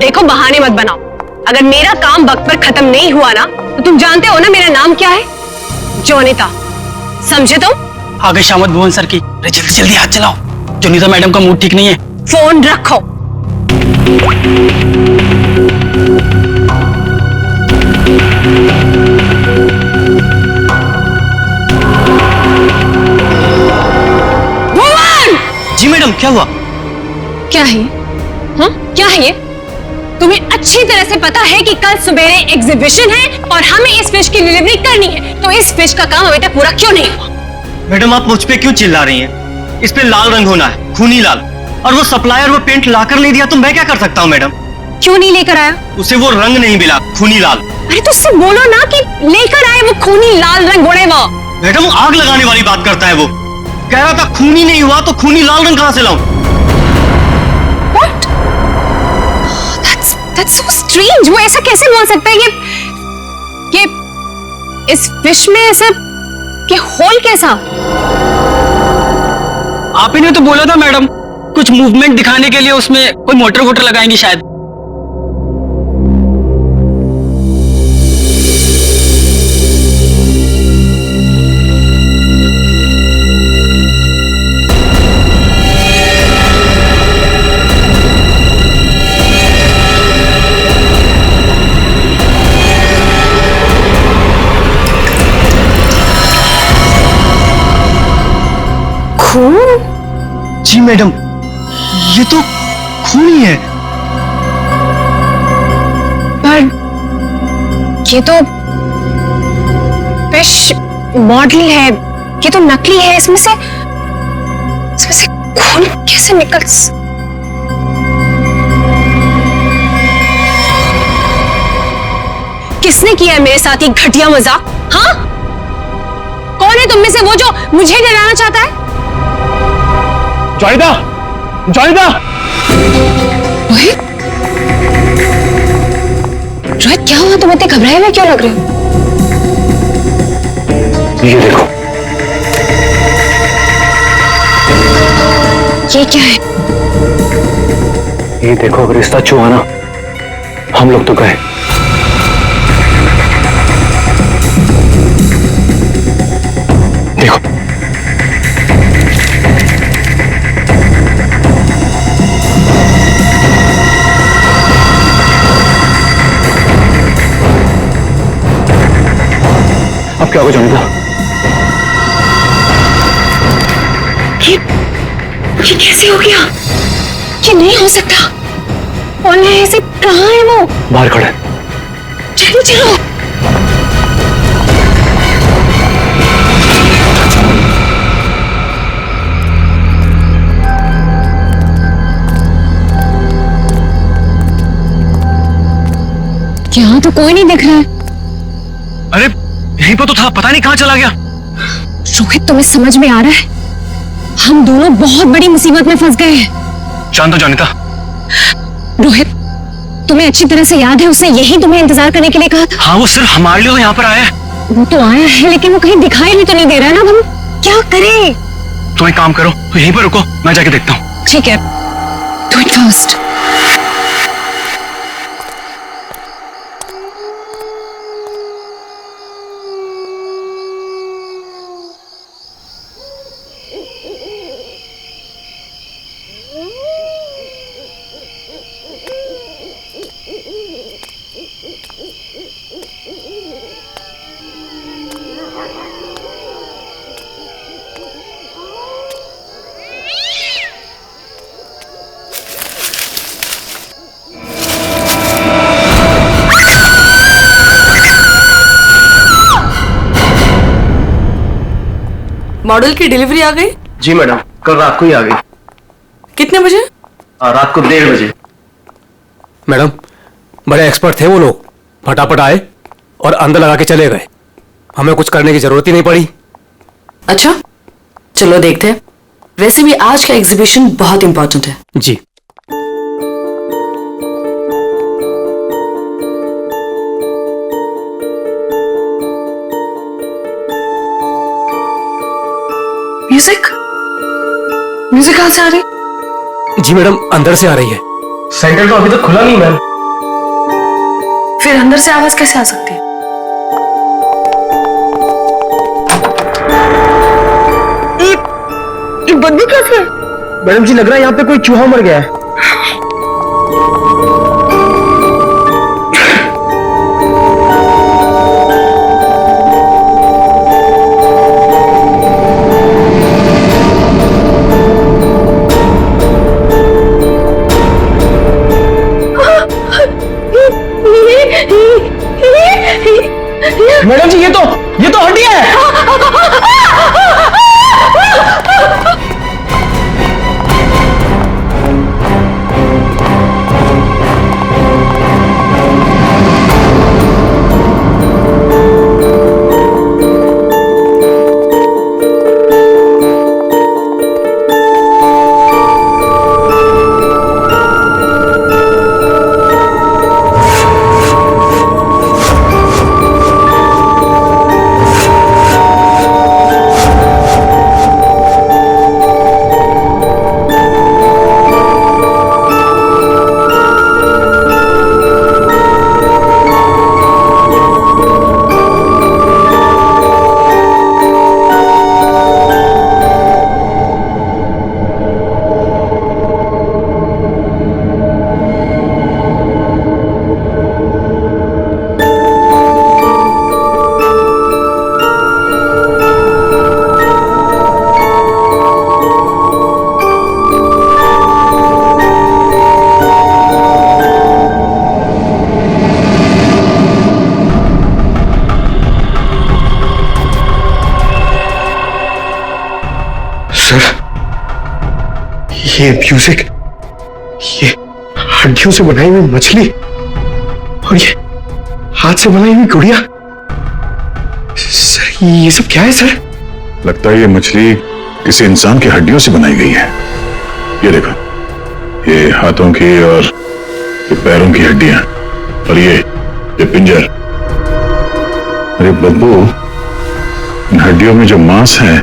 देखो बहाने मत बनाओ। अगर मेरा काम वक्त पर खत्म नहीं हुआ ना तो तुम जानते हो ना मेरा नाम क्या है? जोनिता, समझे तुम? आगे शामत भुवन सर की। अरे जल्दी जल्दी हाथ चलाओ, जोनिता मैडम का मूड ठीक नहीं है। फोन रखो। भुवन! जी मैडम, क्या हुआ? क्या है? हाँ, क्या है ये? तुम्हें अच्छी तरह से पता है कि कल सुबेरे एग्जीबिशन है और हमें इस फिश की डिलीवरी करनी है, तो इस फिश का काम अभी तक पूरा क्यों नहीं हुआ? मैडम आप मुझ पे क्यों चिल्ला रही हैं? इस पे लाल रंग होना है, खूनी लाल। और वो सप्लायर वो पेंट लाकर नहीं दिया तो मैं क्या कर सकता हूँ मैडम? क्यों नहीं लेकर आया? उसे वो रंग नहीं मिला, खूनी लाल। अरे तो उससे बोलो ना कि लेकर आए वो खूनी लाल रंग गोड़े वो। मैडम आग लगाने वाली बात करता है वो। कह रहा था खूनी नहीं हुआ तो खूनी लाल रंग कहाँ से लाऊं? What? That's so strange. वो ऐसा कैसे बोल सकता है? ये इस फिश में ऐसा कि होल कैसा? आप ही ने तो बोला था मैडम, कुछ मूवमेंट दिखाने के लिए उसमें कोई मोटर वोटर लगाएंगे शायद। जी मैडम, ये तो खून ही है। पर ये तो फिश मॉडल है, ये तो नकली है। इसमें से खून कैसे निकल? किसने किया है मेरे साथ ये घटिया मजाक? हाँ, कौन है तुम में से वो जो मुझे डराना चाहता है? जोनिता, जोनिता! रोहित, रोहित क्या हुआ? तुम इतने घबराए हुए क्यों लग रहे हो? ये देखो। ये क्या है? ये देखो, अगर रिश्ता छुआ ना हम लोग तो गए। देखो अब क्या होगा जोनिता? ये कैसे हो गया? ये नहीं हो सकता। कौन है ऐसे? कहाँ है वो? बाहर खड़ा है। चलो चलो। यहाँ तो कोई नहीं दिख रहा है। अरे यहीं पर तो था, पता नहीं कहाँ चला गया। रोहित, तुम्हें समझ में आ रहा है? हम दोनों बहुत बड़ी मुसीबत में फंस गए हैं। शांत हो जोनिता। रोहित, तुम्हें अच्छी तरह से याद है उसने यही तुम्हें इंतजार करने के लिए कहा था? हाँ, वो सिर्फ हमारे लिए यहाँ पर आया है। वो तो आया है लेकिन वो कहीं दिखाई भी तो नहीं दे रहा है ना। हम क्या करें? तुम एक काम करो, तो यहीं पर रुको, मैं जाके देखता हूँ। ठीक है, डू इट फर्स्ट। मॉडल की डिलीवरी आ गई? जी मैडम, कल रात को ही आ गई। कितने बजे? रात को 1:30 बजे। मैडम, बड़े एक्सपर्ट थे वो लोग, फटाफट आए और अंदर लगा के चले गए। हमें कुछ करने की जरूरत ही नहीं पड़ी। अच्छा, चलो देखते हैं। वैसे भी आज का एग्जीबिशन बहुत इंपॉर्टेंट है। जी। म्यूजिक म्यूजिक कहां से आ रही? जी मैडम, अंदर से आ रही है। सेंटर तो अभी तक खुला नहीं मैम। फिर अंदर से आवाज कैसे आ सकती है? ये बदबू कैसे? मैडम जी लग रहा है यहाँ पे कोई चूहा मर गया है। मैडम जी ये तो हड्डी है। ये म्यूजिक, ये हड्डियों से बनाई हुई मछली और ये हाथ से बनाई हुई गुड़िया। सर ये सब क्या है सर? लगता है ये मछली किसी इंसान की हड्डियों से बनाई गई है। ये देखो, ये हाथों की और ये पैरों की हड्डियां और ये पिंजर। अरे बदबू, इन हड्डियों में जो मांस है,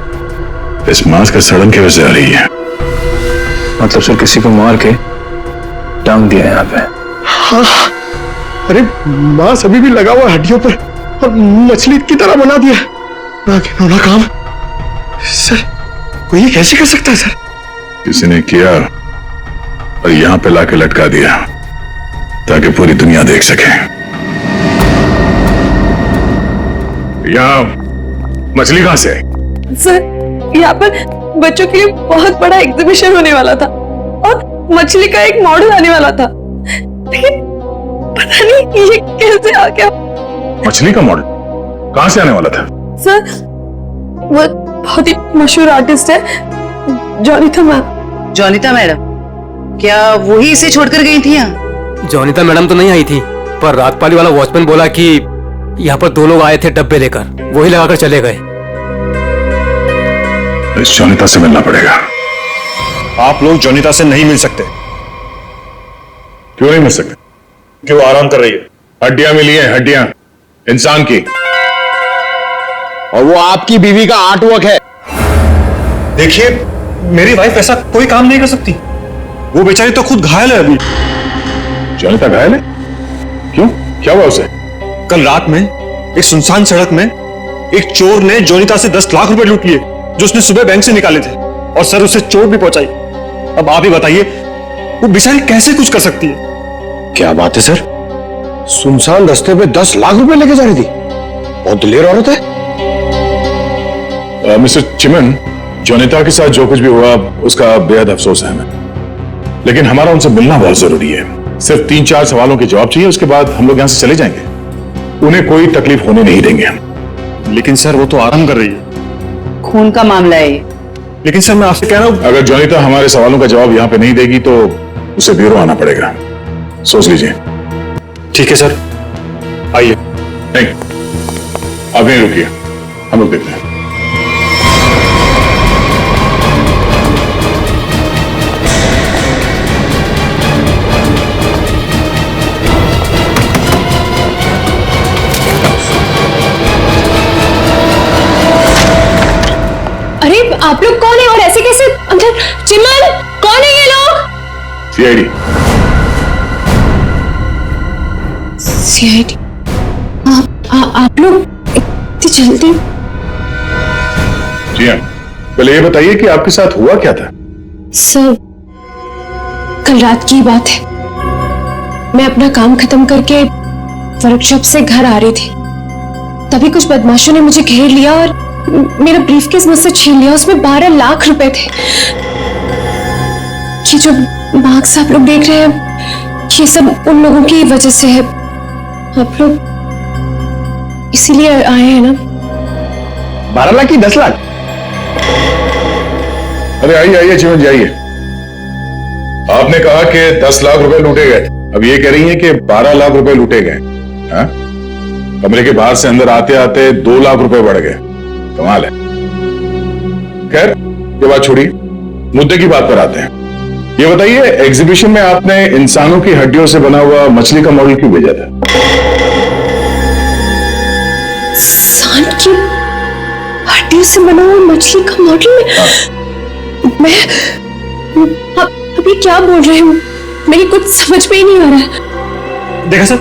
इस मांस का सड़न की वजह से आ रही है। मतलब सर किसी को मार के टांग दिया यहाँ पे। हाँ, अरे मांस अभी भी लगा हुआ है हड्डियों पर और मछली की तरह बना दिया। ना घिनौना काम सर, कोई ये कैसे कर सकता है सर? किसी ने किया और यहां पे लाके लटका दिया ताकि पूरी दुनिया देख सके। यहां मछली कहां से? सर यहाँ पर बच्चों के लिए बहुत बड़ा एग्जीबिशन होने वाला था और मछली का एक मॉडल आने वाला था, लेकिन पता नहीं ये कैसे आ गया। मछली का मॉडल कहां से आने वाला था? सर वो बहुत ही मशहूर आर्टिस्ट है जॉनिता मैम। जॉनिता मैडम, क्या वही इसे छोड़कर गई थी यहाँ? जॉनिता मैडम तो नहीं आई थी, पर रात पाली वाला वॉचमैन बोला कि यहाँ पर 2 लोग आए थे डब्बे लेकर, वही लगाकर चले गए। इस जॉनिता से मिलना पड़ेगा। आप लोग जॉनिता से नहीं मिल सकते। क्यों नहीं मिल सकते? क्यों आराम कर रही है? हड्डियां मिली हैं, हड्डियां इंसान की, और वो आपकी बीवी का आर्ट वर्क है। देखिए, मेरी वाइफ ऐसा कोई काम नहीं कर सकती। वो बेचारी तो खुद घायल है अभी। जॉनिता घायल है? क्यों, क्या हुआ उसे? कल रात में एक सुनसान सड़क में एक चोर ने जॉनिता से 10 लाख रुपए लूट लिए जो उसने सुबह बैंक से निकाले थे, और सर उसे चोट भी पहुंचाई। अब आप ही बताइए, वो बेचारी कैसे कुछ कर सकती है? क्या बात है सर, सुनसान रास्ते पे 10 लाख रुपए लेके जा रही थी। बहुत दिलेर औरत है। मिस्टर चिमन, जॉनिता के साथ जो कुछ भी हुआ उसका बेहद अफसोस है हमें, लेकिन हमारा उनसे मिलना बहुत जरूरी है। सिर्फ 3-4 सवालों के जवाब चाहिए, उसके बाद हम लोग यहां से चले जाएंगे। उन्हें कोई तकलीफ होने नहीं देंगे हम। लेकिन सर वो तो आराम कर रही है। खून का मामला है ये। लेकिन सर मैं आपसे कह रहा हूं, अगर जॉनिता हमारे सवालों का जवाब यहां पे नहीं देगी तो उसे ब्यूरो आना पड़ेगा। सोच लीजिए। ठीक है सर, आइए। नहीं, आप नहीं रुकिए, हम लोग देखते हैं। अरे आप लोग कौन है और ऐसे कैसे अंदर? चिमन, कौन है ये लोग? सीआईडी। सीआईडी, आप लोग इतनी जल्दी? जी हाँ, पहले ये बताइए कि आपके साथ हुआ क्या था? सर, कल रात की बात है। मैं अपना काम खत्म करके वर्कशॉप से घर आ रही थी, तभी कुछ बदमाशों ने मुझे घेर लिया और मेरा ब्रीफकेस मुझसे छीन लिया। उसमें 12 लाख रुपए थे। ये जो मार्क्स आप लोग देख रहे हैं, ये सब उन लोगों की वजह से है। आप लोग इसीलिए आए हैं ना? 12 लाख की 10 लाख? अरे आइए आइए चिमन जी आइए। आपने कहा कि 10 लाख रुपए लूटे गए, अब ये कह रही हैं कि 12 लाख रुपए लूटे गए। हाँ? कमरे के बाहर से अंदर आते आते 2 लाख रुपए बढ़ गए। कमाल है। खैर ये बात छोड़िए, मुद्दे की बात पर आते हैं। ये बताइए, एग्जीबिशन में आपने इंसानों की हड्डियों से बना हुआ मछली का मॉडल क्यों भेजा था? इंसान की हड्डियों से बना हुआ मछली का मॉडल? मैं अब ये क्या बोल रहे हो? मेरी कुछ समझ में ही नहीं आ रहा है। देखा सर,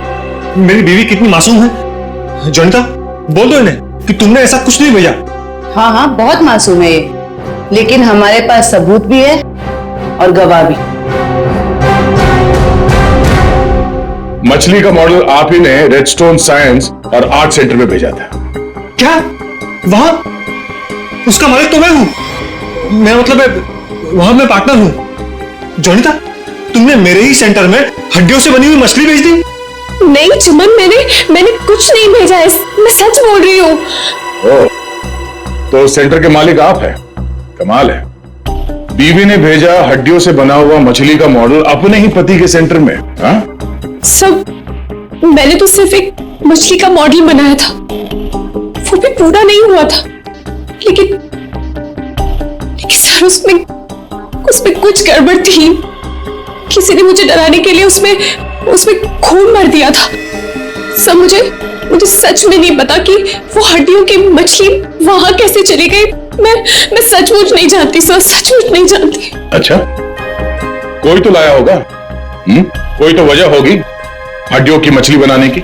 मेरी बीवी कितनी मासूम है। जोनिता, बोल दो इन्हें कि तुमने ऐसा कुछ नहीं भेजा। हाँ हाँ, बहुत मासूम है ये, लेकिन हमारे पास सबूत भी है और गवाह भी। मछली का मॉडल आप ही ने रेडस्टोन साइंस और आर्ट सेंटर में भेजा था। क्या? वहां उसका मालिक तो मैं हूं। मैं मतलब वहां मैं पार्टनर हूं। जोनिता, तुमने मेरे ही सेंटर में हड्डियों से बनी हुई मछली भेज दी? नहीं चिमन, मैंने कुछ नहीं भेजा है, मैं सच बोल रही हूँ। ओह, तो सेंटर के मालिक आप हैं। कमाल है। बीवी ने भेजा हड्डियों से बना हुआ मछली का मॉडल अपने ही पति के सेंटर में। हाँ? सब मैंने तो सिर्फ एक मछली का मॉडल बनाया था, वो भी पूरा नहीं हुआ था। लेकिन सर, उसमें कुछ गड़बड़ थी। किसी ने मुझे डराने के लिए उसमें खून भर दिया था। सब मुझे सच में नहीं पता कि वो हड्डियों की मछली वहां कैसे चली गई। मैं सचमुच नहीं जानती सर, सचमुच नहीं जानती। अच्छा, कोई तो लाया होगा। कोई तो वजह होगी हड्डियों की मछली बनाने की।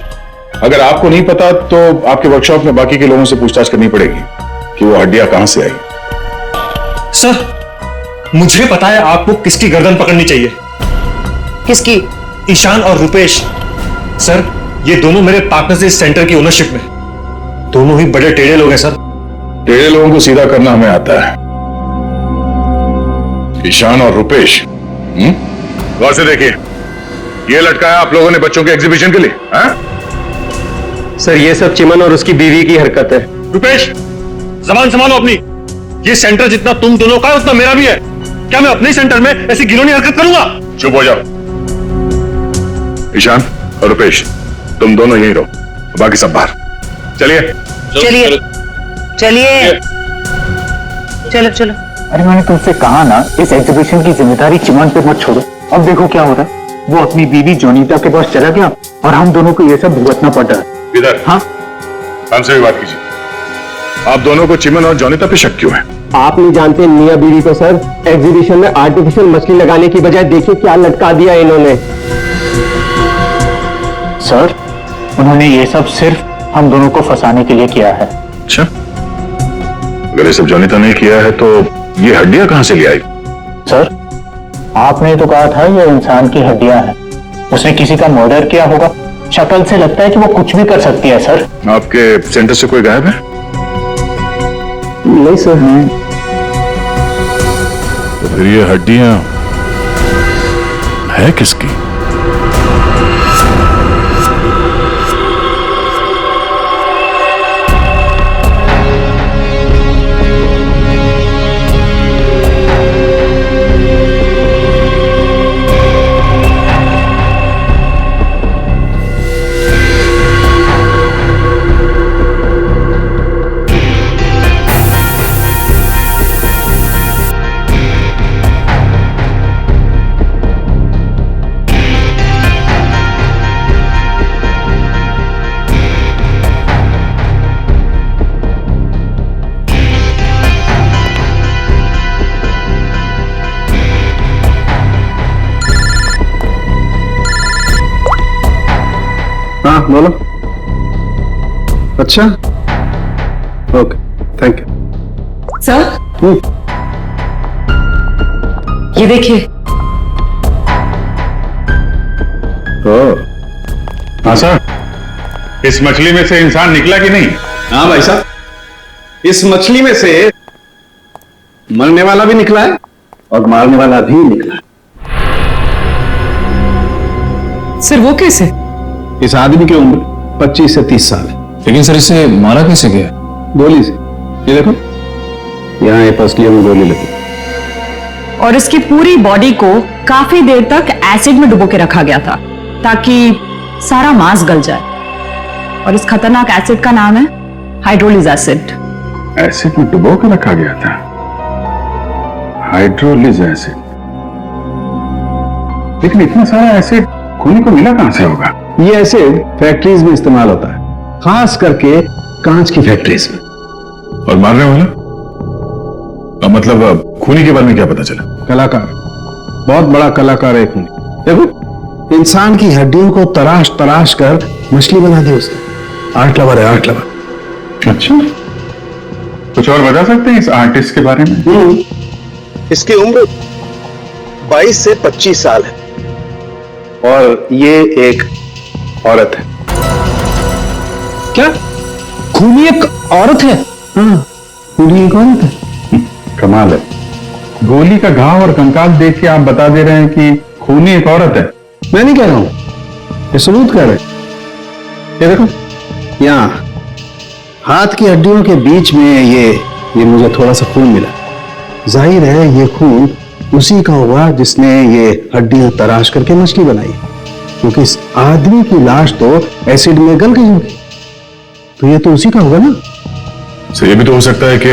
अगर आपको नहीं पता तो आपके वर्कशॉप में बाकी के लोगों से पूछताछ करनी पड़ेगी कि वो हड्डियां कहां से आई। सर, मुझे पता है आपको किसकी गर्दन पकड़नी चाहिए। किसकी? ईशान और रुपेश। सर, ये दोनों मेरे पार्टनर्स इस सेंटर की ओनरशिप में। दोनों ही बड़े टेढ़े लोग हैं सर। टेढ़े लोगों को सीधा करना हमें आता है। ईशान और रुपेश, गौर से देखिए, ये लटकाया आप लोगों ने बच्चों के एग्जीबिशन के लिए। हाँ? सर, ये सब चिमन और उसकी बीवी की हरकत है। रुपेश, जबान संभालो अपनी। ये सेंटर जितना तुम दोनों का है उतना मेरा भी है। क्या मैं अपने सेंटर में ऐसी घिनौनी हरकत करूंगा? चुप हो जाओ। ईशान और रुपेश, तुम दोनों यहीं रहो, बाकी सब बाहर। चलिए चलिए चलिए, चलो चलो। अरे मैंने तुमसे कहा ना, इस एग्जीबिशन की जिम्मेदारी चिमन पे मत छोड़ो। अब देखो क्या हो रहा है। वो अपनी बीवी जोनीता के पास चला गया और हम दोनों को ये सब भुगतना पड़ रहा है। इधर। हाँ, हमसे भी बात कीजिए। आप दोनों को चिमन और जोनीता पे शक क्यों है? आप नहीं जानते मियां बीवी को सर। एग्जीबिशन में आर्टिफिशियल मछली लगाने की बजाय देखिए क्या लटका दिया इन्होंने। सर, उन्होंने ये सब सिर्फ हम दोनों को फंसाने के लिए किया है। अच्छा, अगर ये सब जोनीता ने किया है तो ये हड्डियां कहां से ले आई? सर, आपने तो कहा था ये इंसान की हड्डियां हैं। उसने किसी का मर्डर किया होगा। शक्ल से लगता है कि वो कुछ भी कर सकती है। सर, आपके सेंटर से कोई गायब है? नहीं सर। तो फिर ये हड्डियां है किसकी? बोलो। अच्छा, ओके, थैंक यू। सर ये देखिए। हाँ सर, इस मछली में से इंसान निकला कि नहीं? हाँ भाई साहब, इस मछली में से मरने वाला भी निकला है और मारने वाला भी निकला है। सर वो कैसे? इस आदमी की उम्र 25 से 30 साल है। लेकिन सर इसे मारा कैसे गया? गोली से। ये देखो, यहाँ ये पसलियों में गोली लगी। और इसकी पूरी बॉडी को काफी देर तक एसिड में डुबो के रखा गया था ताकि सारा मांस गल जाए। और इस खतरनाक एसिड का नाम है हाइड्रोलिज एसिड। एसिड में डुबो के रखा गया था? हाइड्रोलिज एसिड। लेकिन इतना सारा एसिड खूनी को मिला कहां से होगा? ये एसिड फैक्ट्रीज में इस्तेमाल होता है, खास करके कांच की फैक्ट्रीज में। और मारने वाला? मतलब खूनी के बारे में क्या पता चला? कलाकार, बहुत बड़ा कलाकार है खूनी। देखो, इंसान की हड्डियों को तराश तराश कर मछली बना दी उसने। आर्ट लवर है, आर्ट लवर। अच्छा, कुछ और बता सकते हैं इस आर्टिस्ट के बारे में? इसकी उम्र 22 से 25 साल है और ये एक औरत है। क्या खूनी एक औरत है? हाँ, खूनी एक औरत है। कमाल है, गोली का घाव और कंकाल देख के आप बता दे रहे हैं कि खूनी एक औरत है। मैं नहीं कह रहा हूं, ये सबूत कह रहे हैं। ये देखो, यहाँ हाथ की हड्डियों के बीच में ये मुझे थोड़ा सा खून मिला। जाहिर है ये खून उसी का होगा जिसने ये हड्डियां तराश करके मछली बनाई, क्योंकि इस आदमी की लाश तो एसिड में गल गई होगी, तो ये तो उसी का होगा ना। सर, ये भी तो हो सकता है कि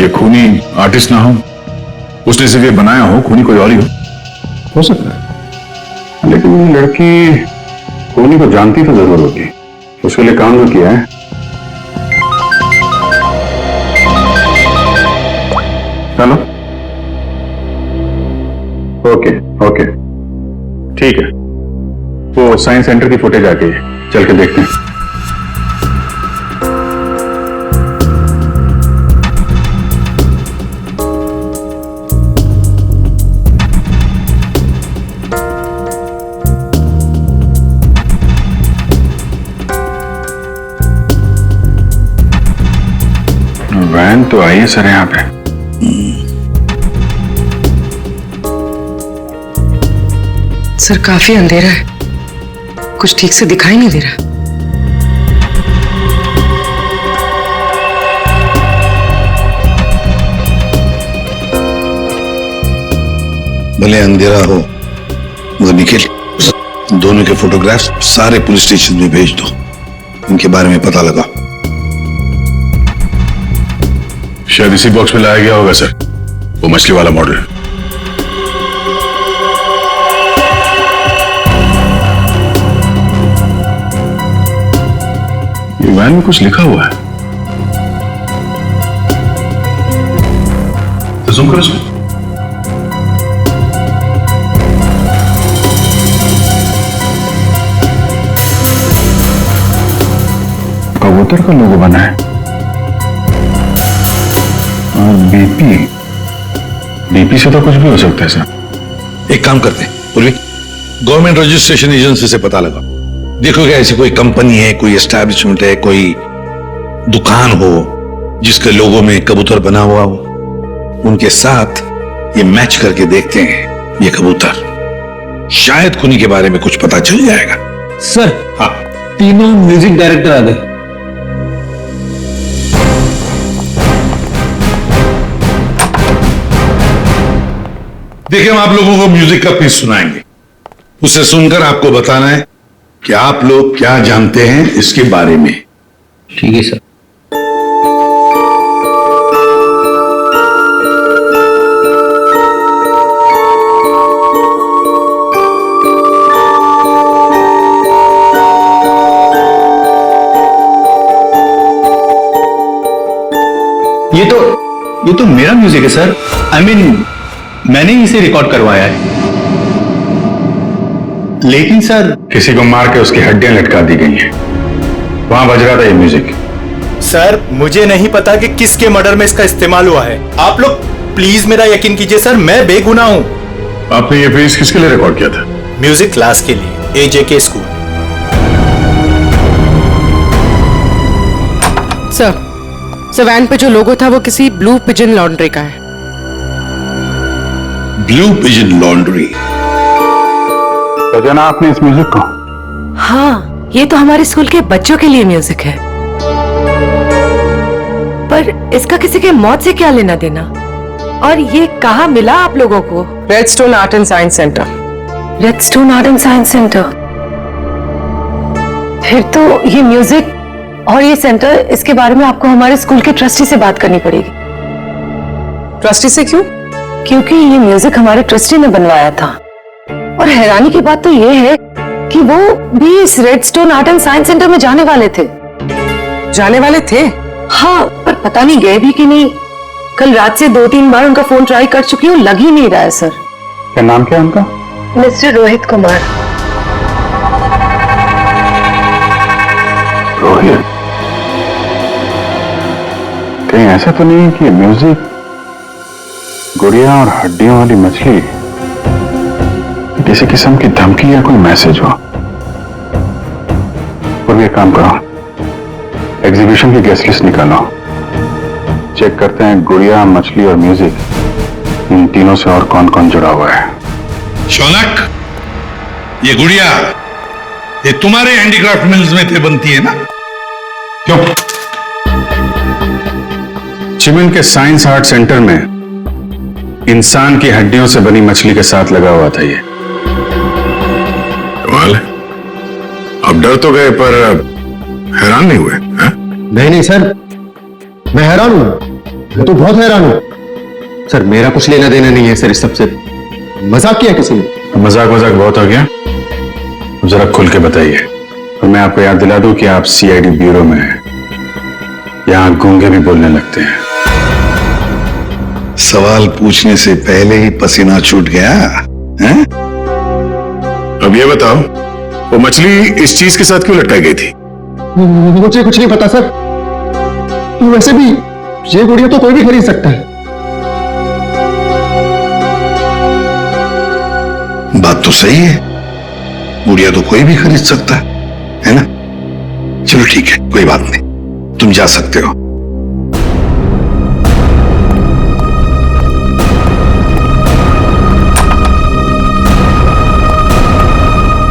ये खूनी आर्टिस्ट ना हो, उसने सिर्फ ये बनाया हो, खूनी कोई और ही हो सकता है। लेकिन ये लड़की खूनी को जानती तो जरूर होगी, उसके लिए काम जो किया है। चलो, ओके ओके, ठीक है, वो साइंस सेंटर की फुटेज आके चल के देखते हैं। वैन तो आई है सर यहाँ पे। सर काफी अंधेरा है, कुछ ठीक से दिखाई नहीं दे रहा। भले अंधेरा हो मगर निखिल, दोनों के फोटोग्राफ्स सारे पुलिस स्टेशन में भेज दो, इनके बारे में पता लगा। शायद इसी बॉक्स में लाया गया होगा सर, वो मछली वाला मॉडल। ये वैन में कुछ लिखा हुआ है, तो जूम करो इसमें। कबूतर का लोगो बना है और बीपी से तो कुछ भी हो सकता है सर। एक काम करते हैं पूर्वी, गवर्नमेंट रजिस्ट्रेशन एजेंसी से पता लगा, देखो क्या ऐसी कोई कंपनी है, कोई एस्टैब्लिशमेंट है, कोई दुकान हो जिसके लोगो में कबूतर बना हुआ हो, उनके साथ ये मैच करके देखते हैं ये कबूतर, शायद खूनी के बारे में कुछ पता चल जाएगा। सर, हाँ, तीनों म्यूजिक डायरेक्टर आ गए। देखिए, हम आप लोगों को म्यूजिक का पीस सुनाएंगे, उसे सुनकर आपको बताना है कि आप लोग क्या जानते हैं इसके बारे में। ठीक है सर। ये तो मेरा म्यूजिक है सर। I mean, मैंने ही इसे रिकॉर्ड करवाया है। लेकिन सर, किसी को मार के उसकी हड्डियां लटका दी गई हैं। वहां बज रहा था ये म्यूजिक। सर मुझे नहीं पता कि किसके मर्डर में इसका इस्तेमाल हुआ है। आप लोग प्लीज मेरा यकीन कीजिए सर, मैं बेगुनाह हूँ। आपने ये पीस किसके लिए रिकॉर्ड किया था? म्यूजिक क्लास के लिए, AJK स्कूल। सर वैन पे जो लोगो था वो किसी ब्लू पिजन लॉन्ड्री का है। Blue pigeon laundry? तो जाना आपने इस म्यूजिक को? हाँ, ये तो हमारे स्कूल के बच्चों के लिए म्यूजिक है, पर इसका किसी के मौत से क्या लेना देना? और ये कहाँ मिला आप लोगों को? Redstone art and science centre. Redstone art and science centre? फिर तो ये म्यूजिक और ये सेंटर, इसके बारे में आपको हमारे स्कूल के ट्रस्टी से बात करनी पड़ेगी। ट्रस्टी से क्यों? क्योंकि ये म्यूजिक हमारे ट्रस्टी ने बनवाया था, और हैरानी की बात तो ये है कि वो भी इस redstone art and science centre में जाने वाले थे। जाने वाले थे? हाँ, पर पता नहीं गए भी कि नहीं। कल रात से 2-3 बार उनका फोन ट्राई कर चुकी हूँ, लग ही नहीं रहा है सर। क्या नाम क्या है उनका? मिस्टर रोहित कुमार। रोहित? कहीं ऐसा तो नहीं कि म्यूजिक गुड़िया और हड्डियों वाली मछली किसी किस्म की धमकी या कोई मैसेज हो? और भी एक काम करो, एग्जीबिशन की गेस्ट लिस्ट निकालो, चेक करते हैं गुड़िया, मछली और म्यूजिक, इन तीनों से और कौन कौन जुड़ा हुआ है। शौनक, ये गुड़िया ये तुम्हारे हैंडीक्राफ्ट मिल्स में थे बनती है ना? क्यों? चिमन के साइंस आर्ट सेंटर में इंसान की हड्डियों से बनी मछली के साथ लगा हुआ था ये। कमाल है, अब डर तो गए पर हैरान नहीं हुए? है? नहीं सर, मैं हैरान हूं, मैं तो बहुत हैरान हूं सर। मेरा कुछ लेना देना नहीं है सर इस सबसे। मजाक किया किसी ने? मजाक बहुत हो गया, जरा खुल के बताइए। और मैं आपको याद दिला दूं कि आप CID ब्यूरो में हैं, यहां गूंगे भी बोलने लगते हैं। सवाल पूछने से पहले ही पसीना छूट गया है? अब ये बताओ, वो मछली इस चीज के साथ क्यों लटकाई गई थी? मुझे कुछ नहीं पता सर। वैसे भी ये गुड़िया तो कोई भी खरीद सकता है। बात तो सही है, गुड़िया तो कोई भी खरीद सकता है ना? चलो ठीक है, कोई बात नहीं, तुम जा सकते हो।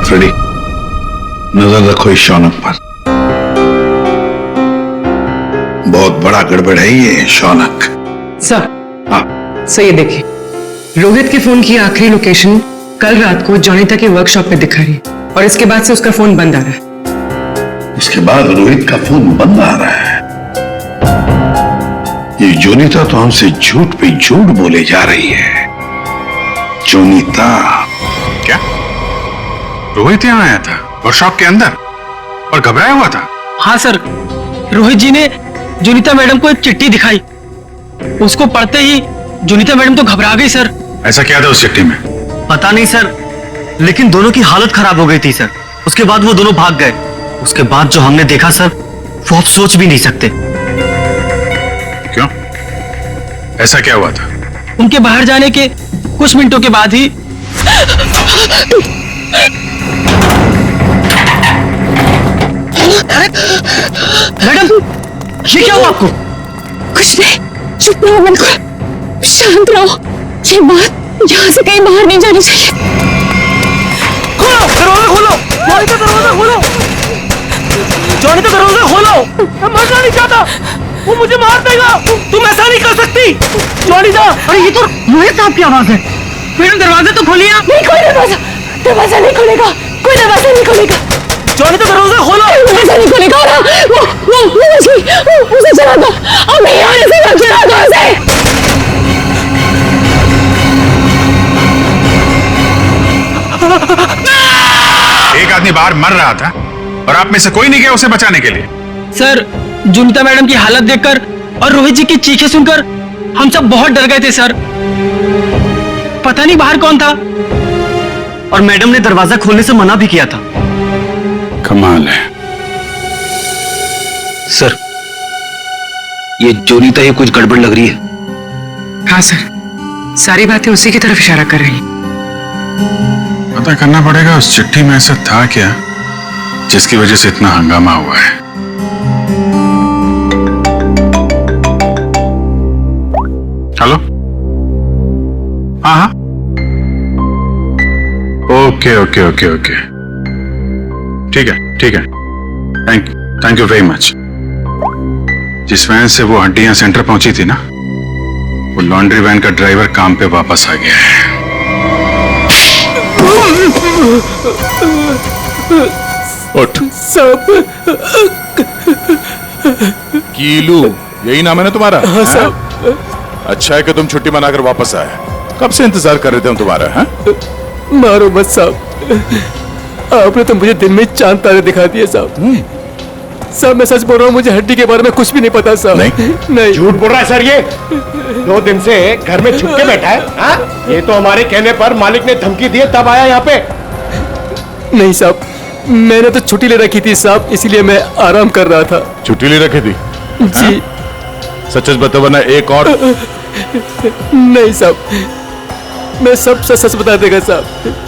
फ्रेडी, नजर रखो इस शौनक पर। बहुत बड़ा गड़बड़ है ये शौनक। सर, हाँ सर ये देखिए, रोहित के फोन की आखिरी लोकेशन कल रात को जॉनिता के वर्कशॉप में दिखा रही है, और इसके बाद से उसका फोन बंद आ रहा है। उसके बाद रोहित का फोन बंद आ रहा है? ये जोनीता तो हमसे झूठ पे झूठ बोले जा रही है। जोनीता? क्या रोहित यहाँ आया था वर्कशॉप के अंदर और घबराया हुआ था? हाँ सर, रोहित जी ने जोनीता मैडम को एक चिट्ठी दिखाई, उसको पढ़ते ही जोनीता मैडम तो घबरा गई सर। ऐसा क्या था उस चिट्ठी में? पता नहीं सर, लेकिन दोनों की हालत खराब हो गई थी सर। उसके बाद वो दोनों भाग गए। उसके बाद जो हमने देखा सर, वो आप सोच भी नहीं सकते। क्यों? ऐसा क्या हुआ था? उनके बाहर जाने के कुछ मिनटों के बाद ही मैडम, ये क्या हुआ आपको? कुछ नहीं, चुप रहो, बिल्कुल शांत रहो। ये बात यहाँ से कहीं बाहर नहीं जानी चाहिए। खोलो दरवाजा, खोलो जॉनी, दरवाजा खोलो जॉनी, दरवाजा खोलो। मैं मरना नहीं चाहता, वो मुझे मार देगा। तुम ऐसा नहीं कर सकती जॉनी दा। अरे ये तो रोहित साहब की आवाज है। मैडम दरवाजा तो खोलिए आप। नहीं, कोई दरवाजा नहीं खुलेगा, कोई दरवाजा नहीं खुलेगा। जॉनी तो दरवाजा खोलो। दरवाजा नहीं खुलेगा। वो उसे चला दो, अब नहीं आने से मत चला दो उसे। एक आदमी बाहर मर रहा था और आप में से कोई नहीं गया उसे बचाने के लिए? सर, जोनीता मैडम की हालत देखकर और रोहित जी की चीखें सुनकर हम सब बहुत डर गए थे सर। पता नहीं बाहर कौन था और मैडम ने दरवाजा खोलने से मना भी किया था। कमाल है सर, ये जोनीता ही कुछ गड़बड़ लग रही है। हाँ सर, सारी बातें उसी की तरफ इशारा कर रही हैं। पता करना पड़ेगा उस चिट्ठी में ऐसा था क्या जिसकी वजह से इतना हंगामा हुआ है। हेलो, हाँ हाँ, ओके ओके ओके ओके, ठीक है, थैंक यू वेरी मच। जिस वैन से वो हड्डियां सेंटर पहुंची थी ना, वो लॉन्ड्री वैन का ड्राइवर काम पे वापस आ गया है। उठ सब। कीलू यही नाम है ना तुम्हारा? हाँ साहब। अच्छा है कि तुम छुट्टी मनाकर वापस आए। कब से इंतजार कर रहे थे हम तुम्हारा। हाँ? मारो मत साहब, आपने तो मुझे दिन में चांद तारे दिखा दिए साहब। साहब मैं सच बोल रहा हूँ, मुझे हड्डी के बारे में कुछ भी नहीं पता साहब। नहीं झूठ बोल रहा है सर ये। 2 दिन से घर में छुप के बैठा है। हाँ? ये तो हमारे कहने पर मालिक ने धमकी दी तब आया यहाँ पे। नहीं साहब, मैंने तो छुट्टी ले रखी थी साहब, इसलिए मैं आराम कर रहा था। छुट्टी ले रखी थी? जी। सच बता, वरना एक और। नहीं साहब, मैं सब सच बता देगा साहब।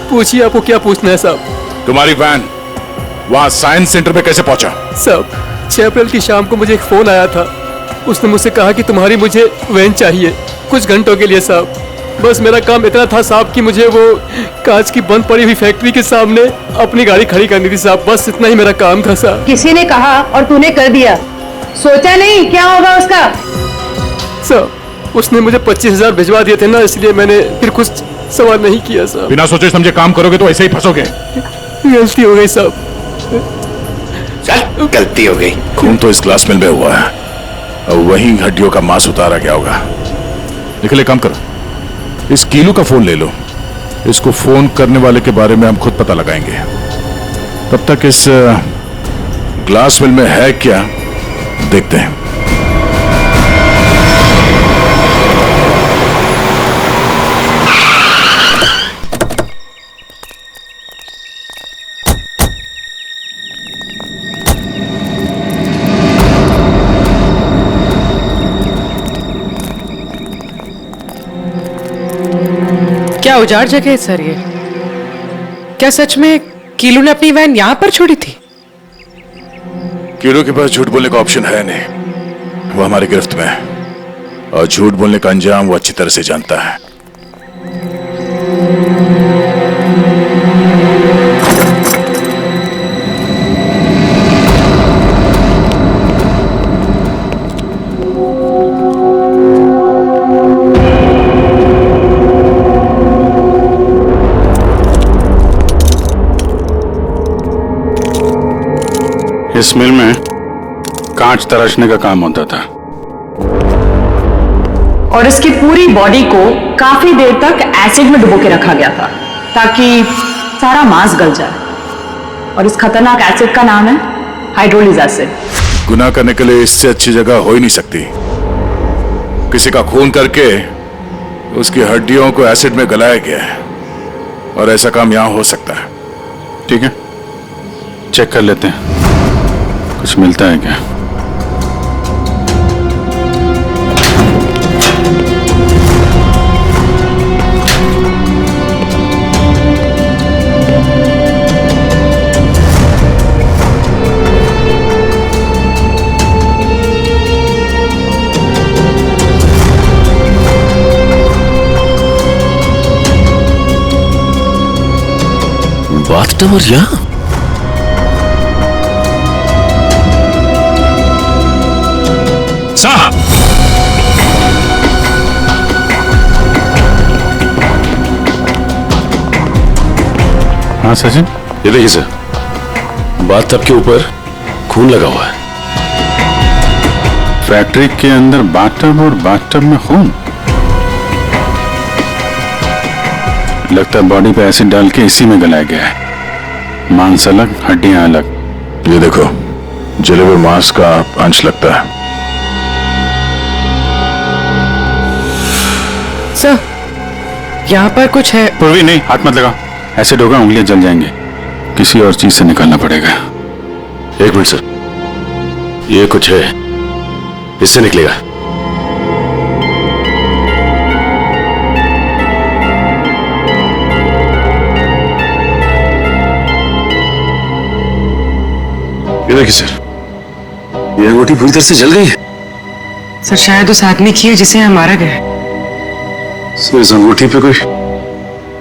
पूछिए आपको क्या पूछना है साहब। तुम्हारी वैन वहाँ साइंस सेंटर पे कैसे पहुंचा? साहब 6 अप्रैल की शाम को मुझे एक फोन आया था। उसने मुझसे कहा कि तुम्हारी मुझे वैन चाहिए कुछ घंटों के लिए साहब। बस मेरा काम इतना था साहब कि मुझे वो कांच की बंद पड़ी हुई फैक्ट्री के सामने अपनी गाड़ी खड़ी करनी थी साहब। बस इतना ही मेरा काम था साहब। किसी ने कहा और तूने कर दिया, सोचा नहीं क्या होगा उसका? साहब उसने मुझे 25,000 भिजवा दिए थे ना, इसलिए मैंने फिर कुछ सवाल नहीं किया साहब। बिना सोचे समझे काम करोगे तो ऐसे ही फंसोगे। गलती हो गई साहब। चल, गलती हो गई। खून तो इस ग्लास मिल में हुआ है, और वही हड्डियों का मांस उतारा गया होगा। निकले, काम करो, इस कीलू का फोन ले लो। इसको फोन करने वाले के बारे में हम खुद पता लगाएंगे। तब तक इस ग्लास मिल में है क्या देखते हैं। क्या उजाड़ जगह है सर ये? क्या सच में कीलू ने अपनी वैन यहाँ पर छोड़ी थी? कीलू के पास झूठ बोलने का ऑप्शन है नहीं, वो हमारी गिरफ्त में है, और झूठ बोलने का अंजाम वो अच्छी तरह से जानता है। इस मिल में कांच तराशने का काम होता था, और इसकी पूरी बॉडी को काफी देर तक एसिड में डुबो के रखा गया था ताकि सारा मांस गल जाए। और इस खतरनाक एसिड का नाम है हाइड्रोलिक एसिड। गुनाह करने के लिए इससे अच्छी जगह हो ही नहीं सकती। किसी का खून करके उसकी हड्डियों को एसिड में गलाया गया है, और ऐसा काम यहां हो सकता है। ठीक है, चेक कर लेते हैं कुछ मिलता है क्या। बाथटब और यहाँ साहब, हाँ सचिन, ये देखिए सर, बाथटब के ऊपर खून लगा हुआ है। फैक्ट्री के अंदर बाथटब और बाथटब में खून। लगता है बॉडी पे एसिड डाल के इसी में गलाया गया है। मांस अलग, हड्डियां अलग। ये देखो, जले हुए मांस का अंश लगता है। सर यहाँ पर कुछ है। पूर्वी नहीं, हाथ मत लगा। एसिड होगा, उंगलियां जल जाएंगे। किसी और चीज से निकालना पड़ेगा। एक मिनट सर, ये कुछ है, इससे निकलेगा। ये देखिए सर, ये अंगूठी पूरी तरह से जल गई है। सर शायद उस आदमी की है जिसे यहाँ मारा गया है। सर इस अंगूठी पे कोई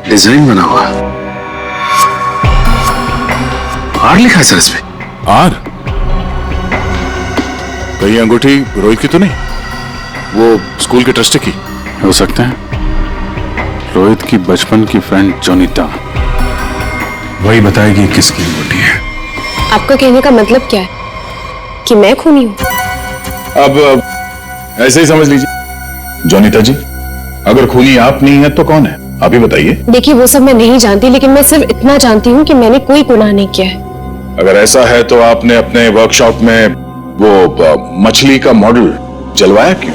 डिजाइन बना हुआ, आर लिखा है सर इसमें। आर? कहीं अंगूठी रोहित की तो नहीं? वो स्कूल के ट्रस्टी की हो सकता है। रोहित की बचपन की फ्रेंड जोनीता, वही बताएगी किसकी अंगूठी है। आपका कहने का मतलब क्या है कि मैं खूनी हूँ? अब ऐसे ही समझ लीजिए। जोनीता जी, अगर खूनी आप नहीं है तो कौन है, आप ही बताइए। देखिए वो सब मैं नहीं जानती, लेकिन मैं सिर्फ इतना जानती हूँ कि मैंने कोई गुनाह नहीं किया है। अगर ऐसा है तो आपने अपने वर्कशॉप में वो मछली का मॉडल जलवाया क्यों?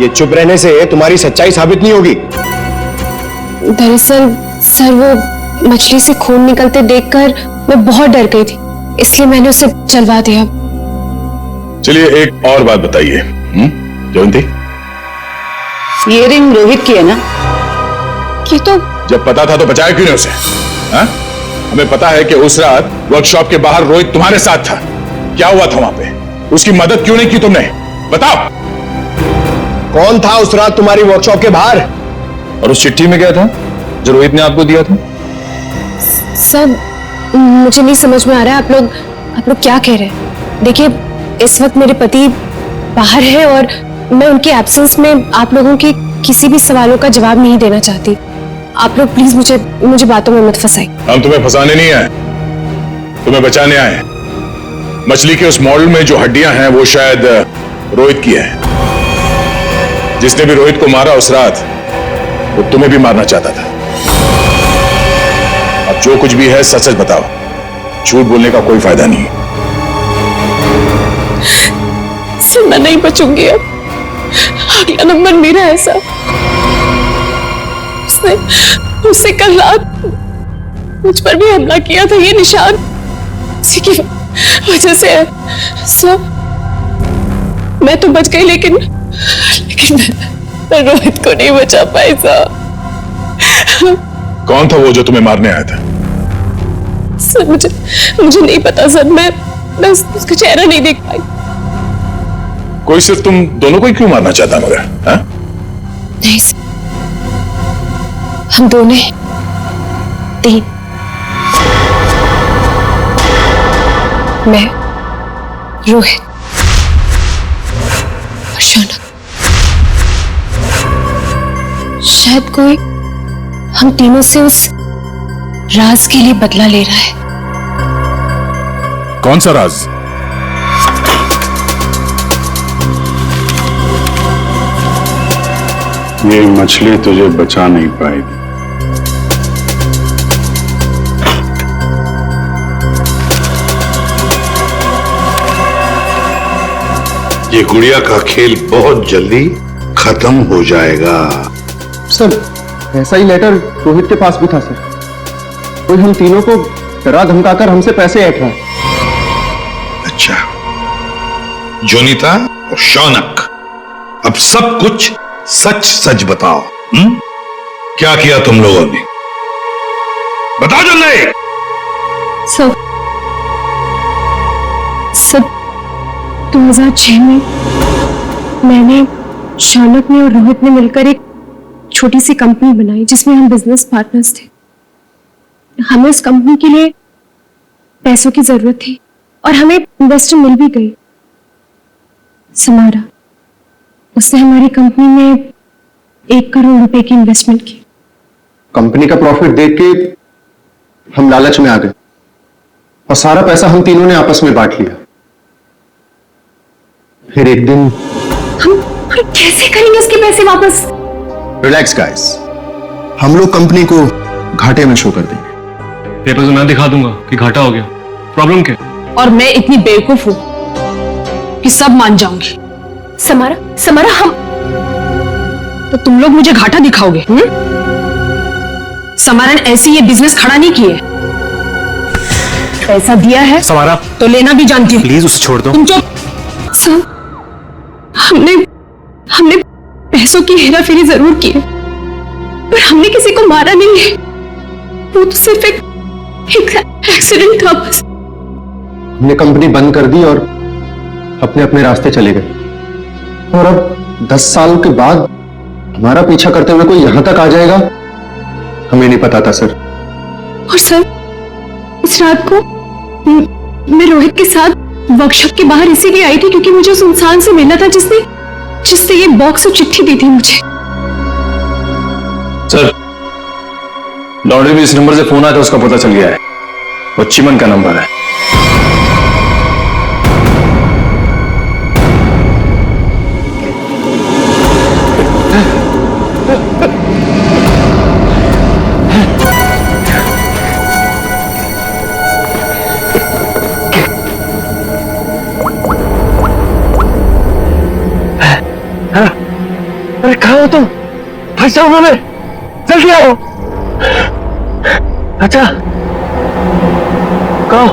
ये चुप रहने से तुम्हारी सच्चाई साबित नहीं होगी। दरअसल सर वो मछली से खून निकलते देखकर मैं बहुत डर गई थी, इसलिए मैंने उसे जलवा दिया। चलिए एक और बात बताइए जयंती, ये रिंग रोहित की है ना? ये तो जब पता था तो बचाया क्यों नहीं उसे? हा? हमें पता है कि उस रात वर्कशॉप के बाहर रोहित तुम्हारे साथ था। क्या हुआ था वहां पे? उसकी मदद क्यों नहीं की तुमने? बताओ। कौन था उस रात तुम्हारी वर्कशॉप के बाहर? और उस चिट्ठी में क्या था जो रोहित ने आपको दिया था? सर मुझे नहीं समझ में आ रहा है आप लोग क्या कह रहे हैं। देखिए इस वक्त मेरे पति बाहर है और मैं उनके एब्सेंस में आप लोगों के किसी भी सवालों का जवाब नहीं देना चाहती। आप लोग प्लीज मुझे बातों में मत फंसाइए। हम तुम्हें फंसाने नहीं आए, तुम्हें बचाने आए। मछली के उस मॉडल में जो हड्डियां हैं वो शायद रोहित की है। जिसने भी रोहित को मारा उस रात वो तुम्हें भी मारना चाहता था। अब जो कुछ भी है सच सच बताओ, झूठ बोलने का कोई फायदा नहीं। सर मैं नहीं बचूंगी अब, अगला नंबर मेरा है सर। उसने कल रात मुझ पर भी हमला किया था, ये निशान उसी की वजह से है सर। मैं तो बच गई लेकिन मैं रोहित को नहीं बचा पाई सर। कौन था वो जो तुम्हें मारने आया था? सर मुझे नहीं पता सर, मैं उसका चेहरा नहीं देख पाई। कोई सिर्फ तुम दोनों को ही क्यों मारना चाहता मगर? हाँ? नहीं सर, हम दोनों 3, मैं, रोहित और शौनक। शायद कोई हम तीनों से उस राज के लिए बदला ले रहा है। कौन सा राज? ये मछली तुझे बचा नहीं पाएगी। ये गुड़िया का खेल बहुत जल्दी खत्म हो जाएगा। सर ऐसा ही लेटर रोहित के पास भी था सर। कोई हम तीनों को डरा धमकाकर हमसे पैसे ऐंठ रहा है। अच्छा, जोनीता और शौनक, अब सब कुछ सच सच बताओ। क्या किया तुम लोगों ने? बताओ जल्दी। सब 2006 में मैंने, शौनक ने और रोहित ने मिलकर एक छोटी सी कंपनी बनाई जिसमें हम बिजनेस पार्टनर्स थे। हमें उस कंपनी के लिए पैसों की जरूरत थी और हमें इन्वेस्टर मिल भी गई, समारा। उसने हमारी कंपनी में 1 करोड़ रुपए की इन्वेस्टमेंट की। कंपनी का प्रॉफिट देख के हम लालच में आ गए और सारा पैसा हम तीनों ने आपस में बांट लिया। फिर एक दिन हम कैसे करेंगे उसके पैसे वापस? रिलैक्स गाइस, हम लोग कंपनी को घाटे में शो कर देंगे। पेपर तो मैं दिखा दूंगा कि घाटा हो गया। प्रॉब्लम क्या? और मैं इतनी बेवकूफ हूं कि सब मान जाऊंगी। समारा तो तुम लोग मुझे घाटा दिखाओगे? समारन ऐसी ये बिजनेस खड़ा नहीं किए। पैसा दिया है समारा, तो लेना भी जानती हूँ। प्लीज उसे छोड़ दो। तुम चुप। हमने पैसों की हेराफेरी जरूर की है, पर हमने किसी को मारा नहीं है। वो तो सिर्फ एक एक्सीडेंट था बस। हमने कंपनी बंद कर दी और अपने अपने रास्ते चले गए, और अब 10 साल के बाद हमारा पीछा करते हुए कोई यहां तक आ जाएगा, हमें नहीं पता था सर। और सर, इस रात को मैं रोहित के साथ वर्कशॉप के बाहर इसीलिए आई थी क्योंकि मुझे उस इंसान से मिलना था जिसने ये बॉक्स और चिट्ठी दी थी मुझे। सर, लॉन्ड्री में इस नंबर से फोन आया था, उसका पता चल गया है। वो चिमन का नंबर है। अरे कहाँ हो तुम? फंसा हूं मैं, जल्दी आओ। अच्छा, कहाँ?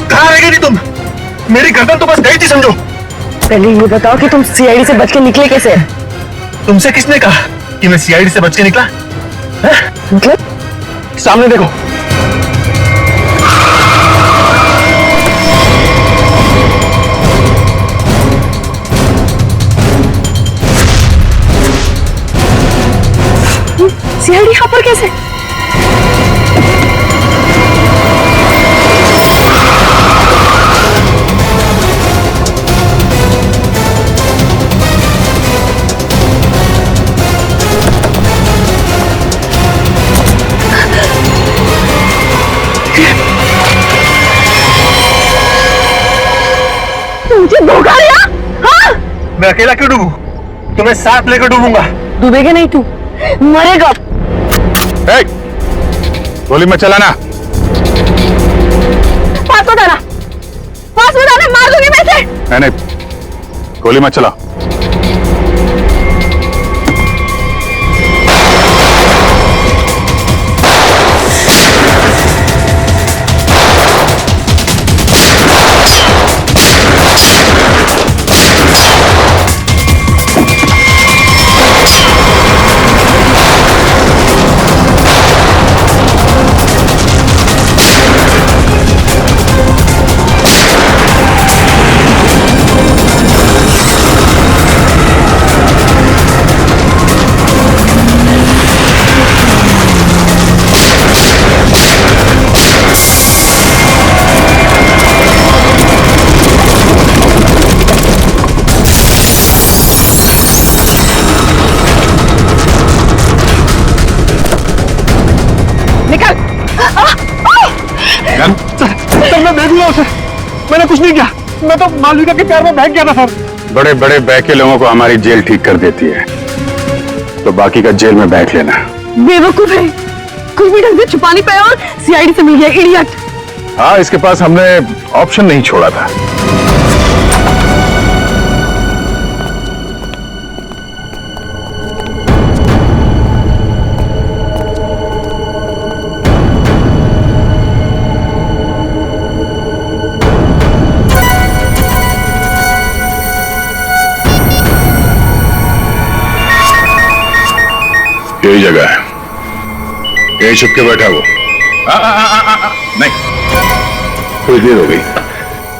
कहाँ रह गई थी तुम? मेरी गर्दन तो बस गई थी समझो। पहले ये बताओ कि तुम सीआईडी से बच के निकले कैसे? तुमसे किसने कहा कि मैं सीआईडी से बच के निकला? मतलब? सामने देखो। सीआईडी यहाँ पर कैसे? मुझे धोखा दिया? हाँ? मैं अकेला क्यों डूबूं? तुम्हें साथ लेकर डूबूंगा। डूबेगा नहीं तू, मरेगा। गोली मत चलाना। पास मत आना, मार दूंगी मैं इसे। नहीं, गोली मत चला। मैं भेजूंगा उसे। मैंने कुछ नहीं किया, मैं तो मालविका के प्यार में बहक गया था सर। बड़े बड़े बहके लोगों को हमारी जेल ठीक कर देती है, तो बाकी का जेल में बैठ लेना। बेवकूफ है, कुछ भी ढंग से छुपा नहीं पाया और सीआईडी से मिल गया, इडियट। हाँ, इसके पास हमने ऑप्शन नहीं छोड़ा था। यही जगह है, यही छुप के बैठा वो। नहीं, थोड़ी देर हो गई,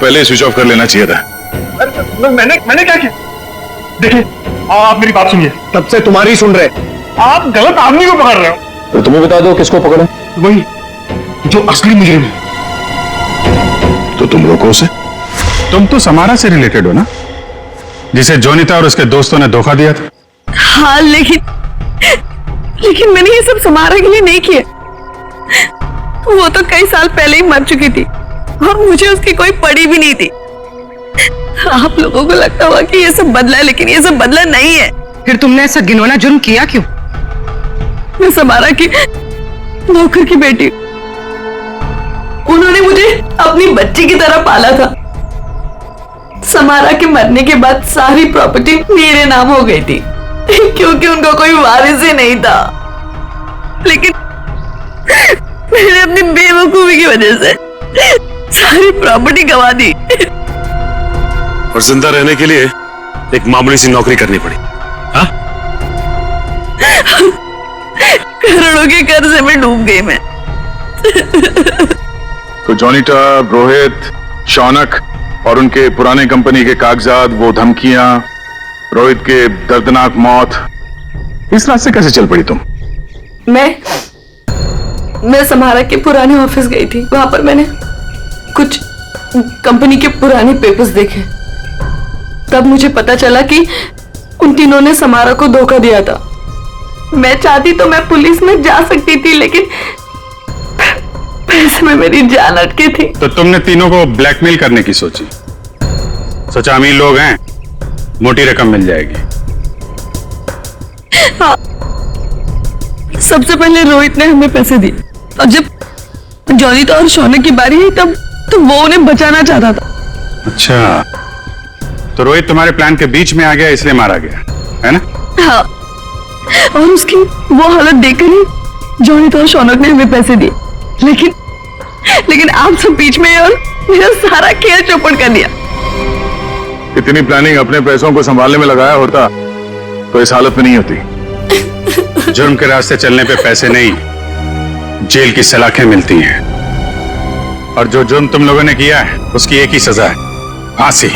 पहले स्विच ऑफ कर लेना चाहिए था। मैंने क्या किया? देखिए, आप मेरी बात सुनिए। तब से तुम्हारी सुन रहे। आप गलत आदमी को पकड़ रहे हो। तो तुम्हें बता दो किसको पकड़े? वही जो असली मुजरिम है। तो तुम रोको उसे। तुम तो समारा से रिलेटेड हो ना, जिसे जोनिता और उसके दोस्तों ने धोखा दिया था। हाँ, लेकिन मैंने ये सब समारा के लिए नहीं किया। वो तो कई साल पहले ही मर चुकी थी और मुझे उसकी कोई पड़ी भी नहीं थी। आप लोगों को लगता होगा कि ये सब बदला है, लेकिन ये सब बदला नहीं है। फिर तुमने ऐसा घिनौना जुर्म किया क्यों? मैं समारा की नौकर की बेटी, उन्होंने मुझे अपनी बच्ची की तरह पाला था। समारा के मरने के बाद सारी प्रॉपर्टी मेरे नाम हो गई थी क्योंकि उनका कोई वारिस ही नहीं था। लेकिन मैंने अपनी बेवकूफी की वजह से सारी प्रॉपर्टी गंवा दी और जिंदा रहने के लिए एक मामूली सी नौकरी करनी पड़ी। हाँ? करोड़ों के कर्जे में डूब गई मैं। तो जॉनीटा, रोहित, शौनक और उनके पुराने कंपनी के कागजात, वो धमकियां, रोहित के दर्दनाक मौत, इस रात से कैसे चल पड़ी तुम? मैं समारा के पुराने ऑफिस गई थी। वहां पर मैंने कुछ कंपनी के पुराने पेपर्स देखे। तब मुझे पता चला कि उन तीनों ने समारा को धोखा दिया था। मैं चाहती तो मैं पुलिस में जा सकती थी, लेकिन पैसे में मेरी जान अटकी थी। तो तुमने तीनों को ब्लैकमेल करने की सोची? सोचा अमीर लोग हैं, मोटी रकम मिल जाएगी। हाँ, सबसे पहले रोहित ने हमें पैसे दिए और जब जॉनीता और शौनक की बारी आई तब तो वो उन्हें बचाना चाहता था। अच्छा, तो रोहित तुम्हारे प्लान के बीच में आ गया, इसलिए मारा गया, है ना? हाँ, और उसकी वो हालत देखकर ही जॉनीता और शौनक ने हमें पैसे दिए। लेकिन आप सब बीच में और मेरा सारा खेल चौपट कर दिया। इतनी प्लानिंग अपने पैसों को संभालने में लगाया होता तो इस हालत में नहीं होती। जुर्म के रास्ते चलने पे पैसे नहीं, जेल की सलाखें मिलती हैं। और जो जुर्म तुम लोगों ने किया है उसकी एक ही सजा है, फांसी।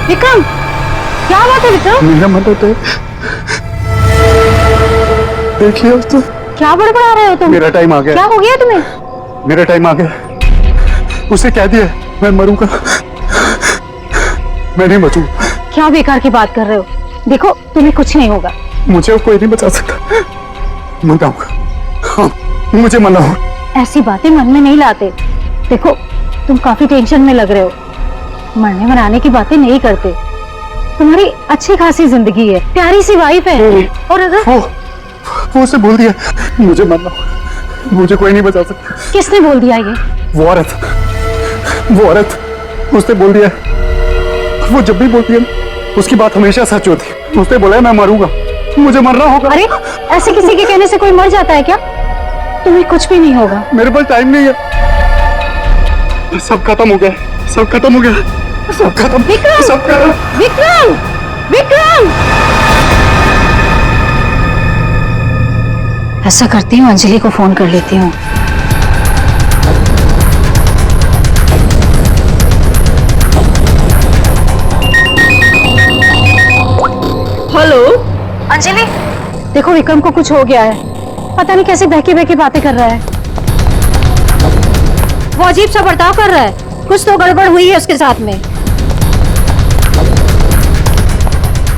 विक्रम, क्या बात है विक्रम? मेरा मदद है, देखिए अब तो। क्या बड़बड़ा रहे हो तुम? मेरा टाइम आ गया। क्या हो गया तुम्हें? मेरा टाइम आ गया। उसे कह दिया मैं मरूंगा, मैं नहीं बचूंगा। क्या बेकार की बात कर रहे हो? देखो तुम्हें कुछ नहीं होगा। मुझे अब कोई नहीं बचा सकता, मर जाऊंगा। हाँ, मुझे मरना होगा। ऐसी बातें मन में नहीं लाते। देखो तुम काफी टेंशन में लग रहे हो। मरने मराने की बातें नहीं करते। तुम्हारी अच्छी खासी जिंदगी है, प्यारी सी वाइफ है। और अगर वो उसे बोल दिया मुझे मरना होगा, मुझे कोई नहीं बचा सकता। किसने बोल दिया ये? वो औरत उसने बोल दिया। वो जब भी बोलती है उसकी बात हमेशा सच होती है। उसने बोला मैं मरूंगा, मुझे मरना होगा। अरे ऐसे किसी के कहने से कोई मर जाता है क्या? तुम्हें कुछ भी नहीं होगा। मेरे पास टाइम नहीं है। सब खत्म हो गया, सब खत्म हो गया, सब खत्म। विक्रम, सब खत्म। विक्रम, विक्रम! ऐसा करती हूँ, अंजलि को फोन कर लेती हूँ। हेलो अंजलि, देखो विक्रम को कुछ हो गया है। पता नहीं कैसे बहकी बहकी बातें कर रहा है। वो अजीब सा बर्ताव कर रहा है। कुछ तो गड़बड़ हुई है उसके साथ में।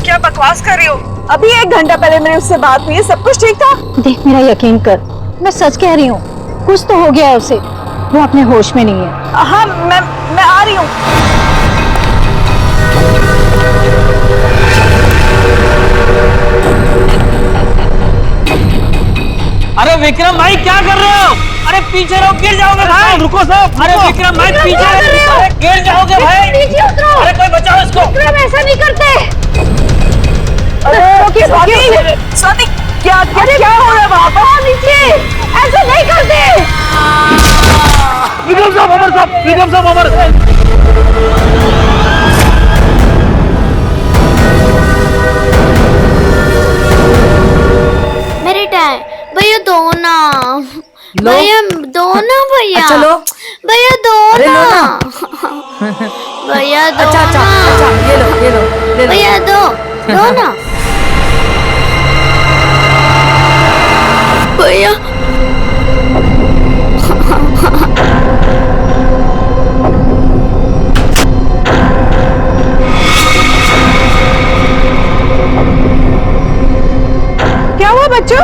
क्या बकवास कर रही हो? अभी 1 घंटा पहले मेरी उससे बात हुई है, सब कुछ ठीक था। देख मेरा यकीन कर, मैं सच कह रही हूँ। कुछ तो हो गया है उसे, वो अपने होश में नहीं है। हाँ, मैं आ रही हूँ। अरे विक्रम भाई क्या कर रहे हो? अरे पीछे रहो, गिर जाओगे भाई। रुको साहब। अरे विक्रम भाई पीछे रहो, अरे गिर जाओगे भाई। नीचे उतरो। अरे कोई बचाओ इसको। विक्रम ऐसा नहीं करते। अरे स्वाति, क्या हो रहा है वहाँ पर? नीचे ऐसा नहीं करते। विक्रम साहब, अमर साहब, विक्रम साहब, अमर। भैया दो ना भैया। अच्छा लो। भैया दो अरे लो ना। ना। भैया दो अच्छा अच्छा ना। अच्छा ये लो ले लो। भैया दो ना। भैया क्या हुआ बच्चों?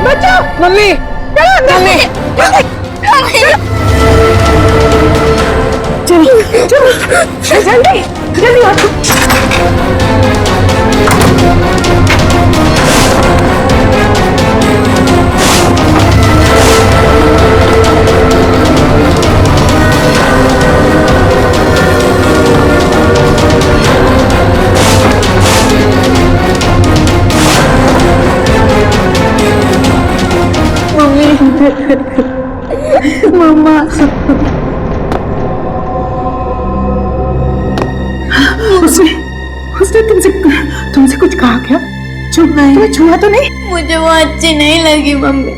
बच्चों, मम्मी मम्मी चलो चलो जल्दी जल्दी आओ। मम्मा उसने तुमसे कुछ कहा क्या? चुप नहीं, तुम्हें छुआ तो नहीं? मुझे वो अच्छी नहीं लगी मम्मी।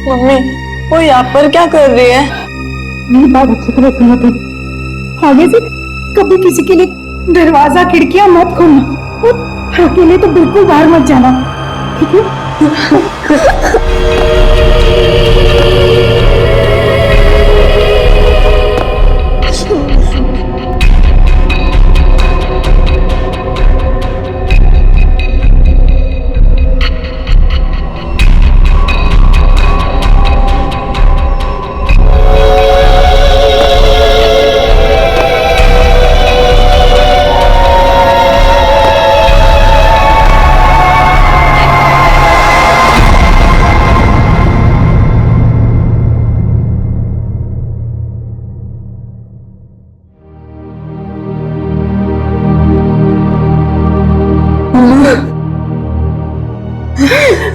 मम्मी वो यहाँ पर क्या कर रही है? मेरी बात अच्छी तरह सुनो तुम। आगे से कभी किसी के लिए दरवाजा खिड़कियां मत खोलना और अकेले तो बिल्कुल बाहर मत जाना, ठीक है?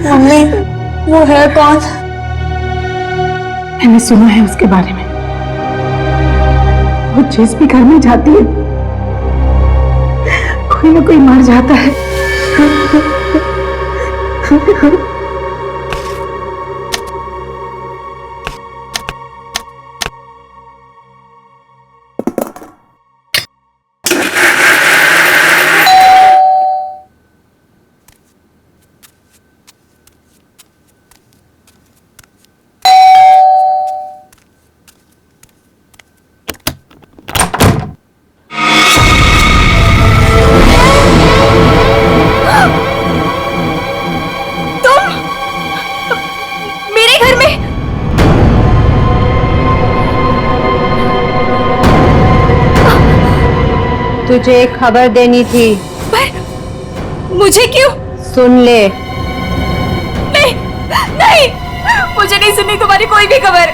मम्मी वो है कौन? मैंने सुना है उसके बारे में। वो जिस भी घर में जाती है कोई ना कोई मर जाता है। तुझे एक खबर देनी थी। पर मुझे क्यों? सुन ले। नहीं नहीं, मुझे नहीं सुननी तुम्हारी कोई भी खबर।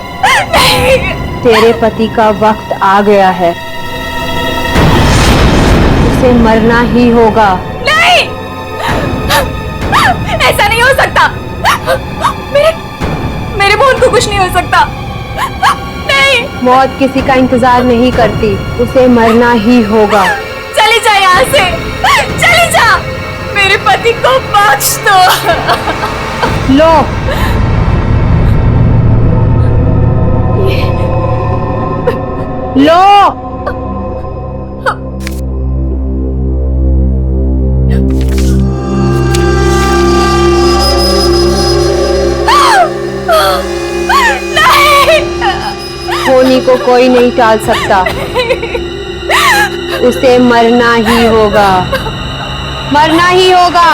नहीं। तेरे पति का वक्त आ गया है, उसे मरना ही होगा। नहीं, ऐसा नहीं हो सकता। मेरे बहन को कुछ नहीं हो सकता। नहीं। मौत किसी का इंतजार नहीं करती, उसे मरना ही होगा। चली जा यहाँ से, चली जा। मेरे पति को बख्श दो। लो। लो। होनी को कोई नहीं टाल सकता, उसे मरना ही होगा, मरना ही होगा।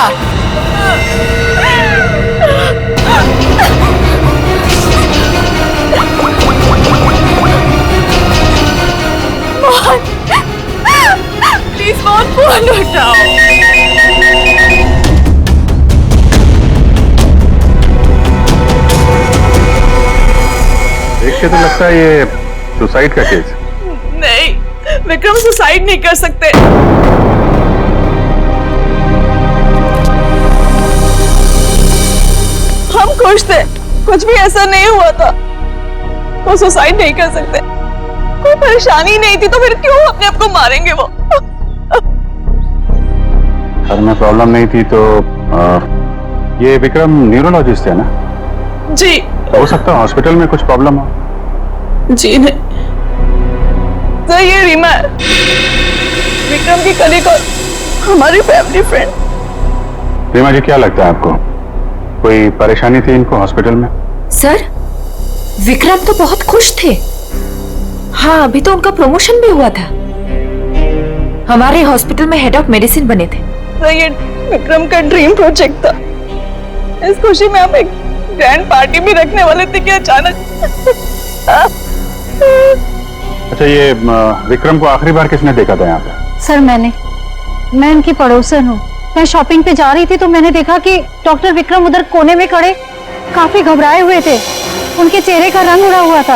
प्लीज मौत फोन उठाओ। देख के तो लगता है ये सुसाइड का केस। नहीं, विक्रम सुसाइड नहीं कर सकते। हम खुश थे, कुछ भी ऐसा नहीं हुआ था। वो सुसाइड नहीं कर सकते, कोई परेशानी नहीं थी, तो फिर क्यों अपने आप को मारेंगे वो? सर में प्रॉब्लम नहीं थी तो ये विक्रम न्यूरोलॉजिस्ट है ना? जी। हो सकता है हॉस्पिटल में कुछ प्रॉब्लम हो। जी नहीं सर, ये रीमा है, विक्रम की कलीग और हमारी फैमिली फ्रेंड। रीमा जी, क्या लगता है आपको कोई परेशानी थी इनको हॉस्पिटल में? सर, विक्रम तो बहुत खुश थे। हाँ, अभी तो उनका प्रमोशन भी हुआ था, हमारे हॉस्पिटल में हेड ऑफ मेडिसिन बने थे। सर, ये विक्रम का ड्रीम प्रोजेक्ट था। इस खुशी में हम एक ग्रैंड पार्टी भी रखने वाले थे कि अचानक। अच्छा, ये विक्रम को आखिरी बार किसने देखा था यहाँ पे? सर, मैं इनकी पड़ोसन हूँ। मैं शॉपिंग पे जा रही थी तो मैंने देखा कि डॉक्टर विक्रम उधर कोने में खड़े काफी घबराए हुए थे। उनके चेहरे का रंग उड़ा हुआ था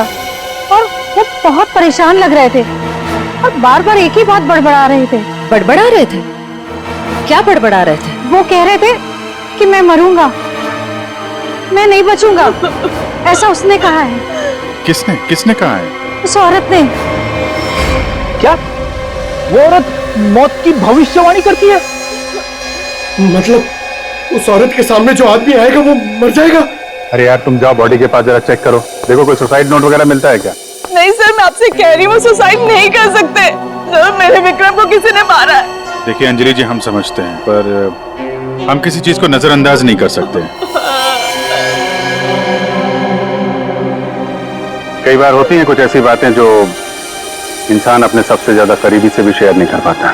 और वो बहुत परेशान लग रहे थे और बार बार एक ही बात बड़बड़ा रहे थे। बड़बड़ा रहे थे? क्या बड़बड़ा रहे थे? वो कह रहे थे कि मैं मरूंगा, मैं नहीं बचूंगा, ऐसा उसने कहा है। किसने कहा है? उस औरत ने। क्या वो औरत मौत की भविष्यवाणी करती है? मतलब उस औरत के सामने जो आदमी आएगा वो मर जाएगा? अरे यार, तुम जाओ बॉडी के पास जरा चेक करो, देखो कोई सुसाइड नोट वगैरह मिलता है क्या? नहीं सर, मैं आपसे कह रही हूँ, वो सुसाइड नहीं कर सकते। सर, मेरे विक्रम को किसी ने मारा है। देखिए अंजलि जी, हम समझते हैं, पर हम किसी चीज को नजरअंदाज नहीं कर सकते। कई बार होती हैं कुछ ऐसी बातें जो इंसान अपने सबसे ज्यादा करीबी से भी शेयर नहीं कर पाता,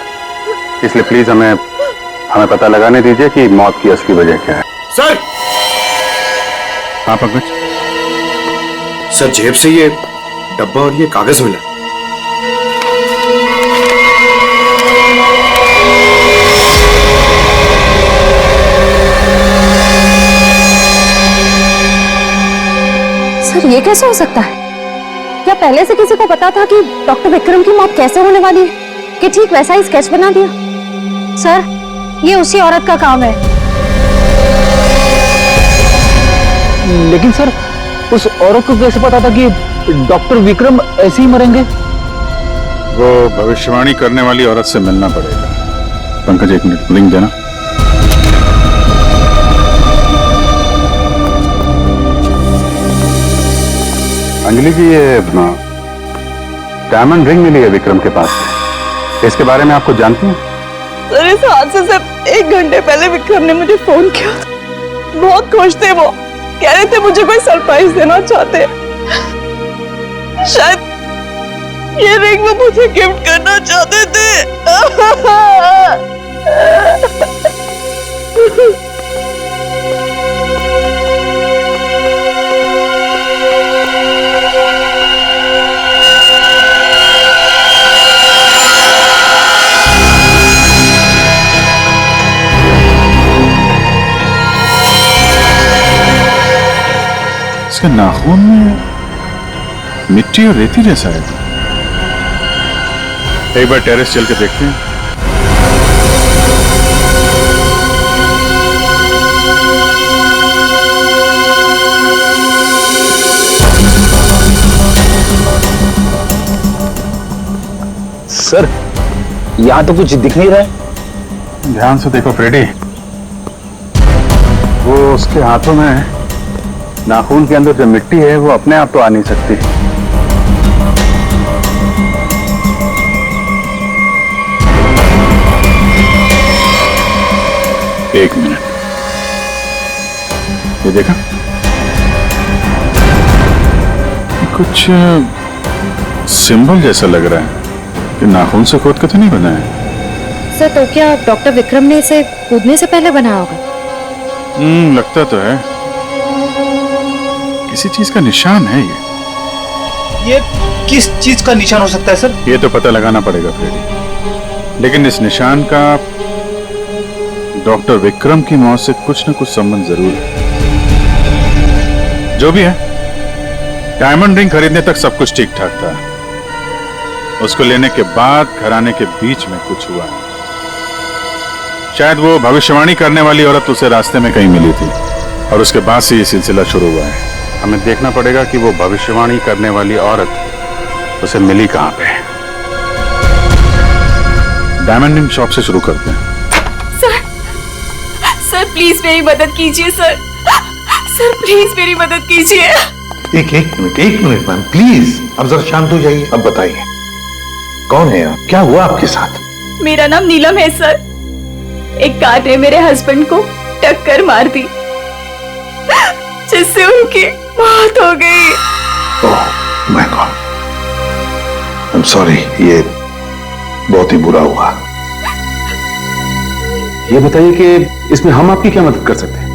इसलिए प्लीज हमें पता लगाने दीजिए कि मौत की असली वजह क्या है। सर! हाँ पंकज? सर, जेब से ये डब्बा और ये कागज मिला। सर, ये कैसे हो सकता है? क्या पहले से किसी को पता था कि डॉक्टर विक्रम की मौत कैसे होने वाली है कि ठीक वैसा ही स्केच बना दिया? सर, ये उसी औरत का काम है। लेकिन सर, उस औरत को कैसे पता था कि डॉक्टर विक्रम ऐसे ही मरेंगे? वो भविष्यवाणी करने वाली औरत से मिलना पड़ेगा। पंकज, एक मिनट, लिंक देना। अंजलि जी, ये डायमंड रिंग मिली है विक्रम के पास, इसके बारे में आपको जानती हैं? सर, इस हादसे से 1 घंटे पहले विक्रम ने मुझे फोन किया था। बहुत खुश थे वो, कह रहे थे मुझे कोई सरप्राइज देना चाहते हैं। शायद ये रिंग वो मुझे गिफ्ट करना चाहते थे। इसके नाखून में मिट्टी और रेती जैसा है। एक बार टेरेस चल के देखते हैं। सर, यहाँ तो कुछ दिख नहीं रहा है। ध्यान से देखो फ्रेडी, वो उसके हाथों में नाखून के अंदर जो मिट्टी है वो अपने आप तो आ नहीं सकती। एक मिनट, ये देखा, कुछ सिंबल जैसा लग रहा है कि नाखून से खोद के तो नहीं बना है। सर, तो क्या डॉक्टर विक्रम ने इसे कूदने से पहले बनाया होगा? लगता तो है, किसी चीज का निशान है ये किस चीज का निशान हो सकता है सर? ये तो पता लगाना पड़ेगा फ्रेडी, लेकिन इस निशान का डॉक्टर विक्रम की मौत से कुछ न कुछ संबंध जरूर है। जो भी है, डायमंड रिंग खरीदने तक सब कुछ ठीक ठाक था। उसको लेने के बाद घराने के बीच में कुछ हुआ। शायद वो भविष्यवाणी करने वाली औरत उसे रास्ते में कहीं मिली थी और उसके बाद से ये सिलसिला शुरू हुआ है। हमें देखना पड़ेगा कि वो भविष्यवाणी करने वाली औरत उसे मिली कहां पे। डायमंडिंग शॉप से शुरू करते हैं। सर प्लीज मेरी मदद कीजिए सर। सर प्लीज मेरी मदद कीजिए। एक मिनट मैम प्लीज, अब जरा शांत हो जाइए। अब बताइए कौन है आप, क्या हुआ आपके साथ? मेरा नाम नीलम है सर। एक कार ने मेरे हस्बैंड को टक्कर मार दी जिससे उनकी मौत हो गई। Oh my God, I am sorry, ये बहुत ही बुरा हुआ। ये बताइए कि इसमें हम आपकी क्या मदद कर सकते हैं?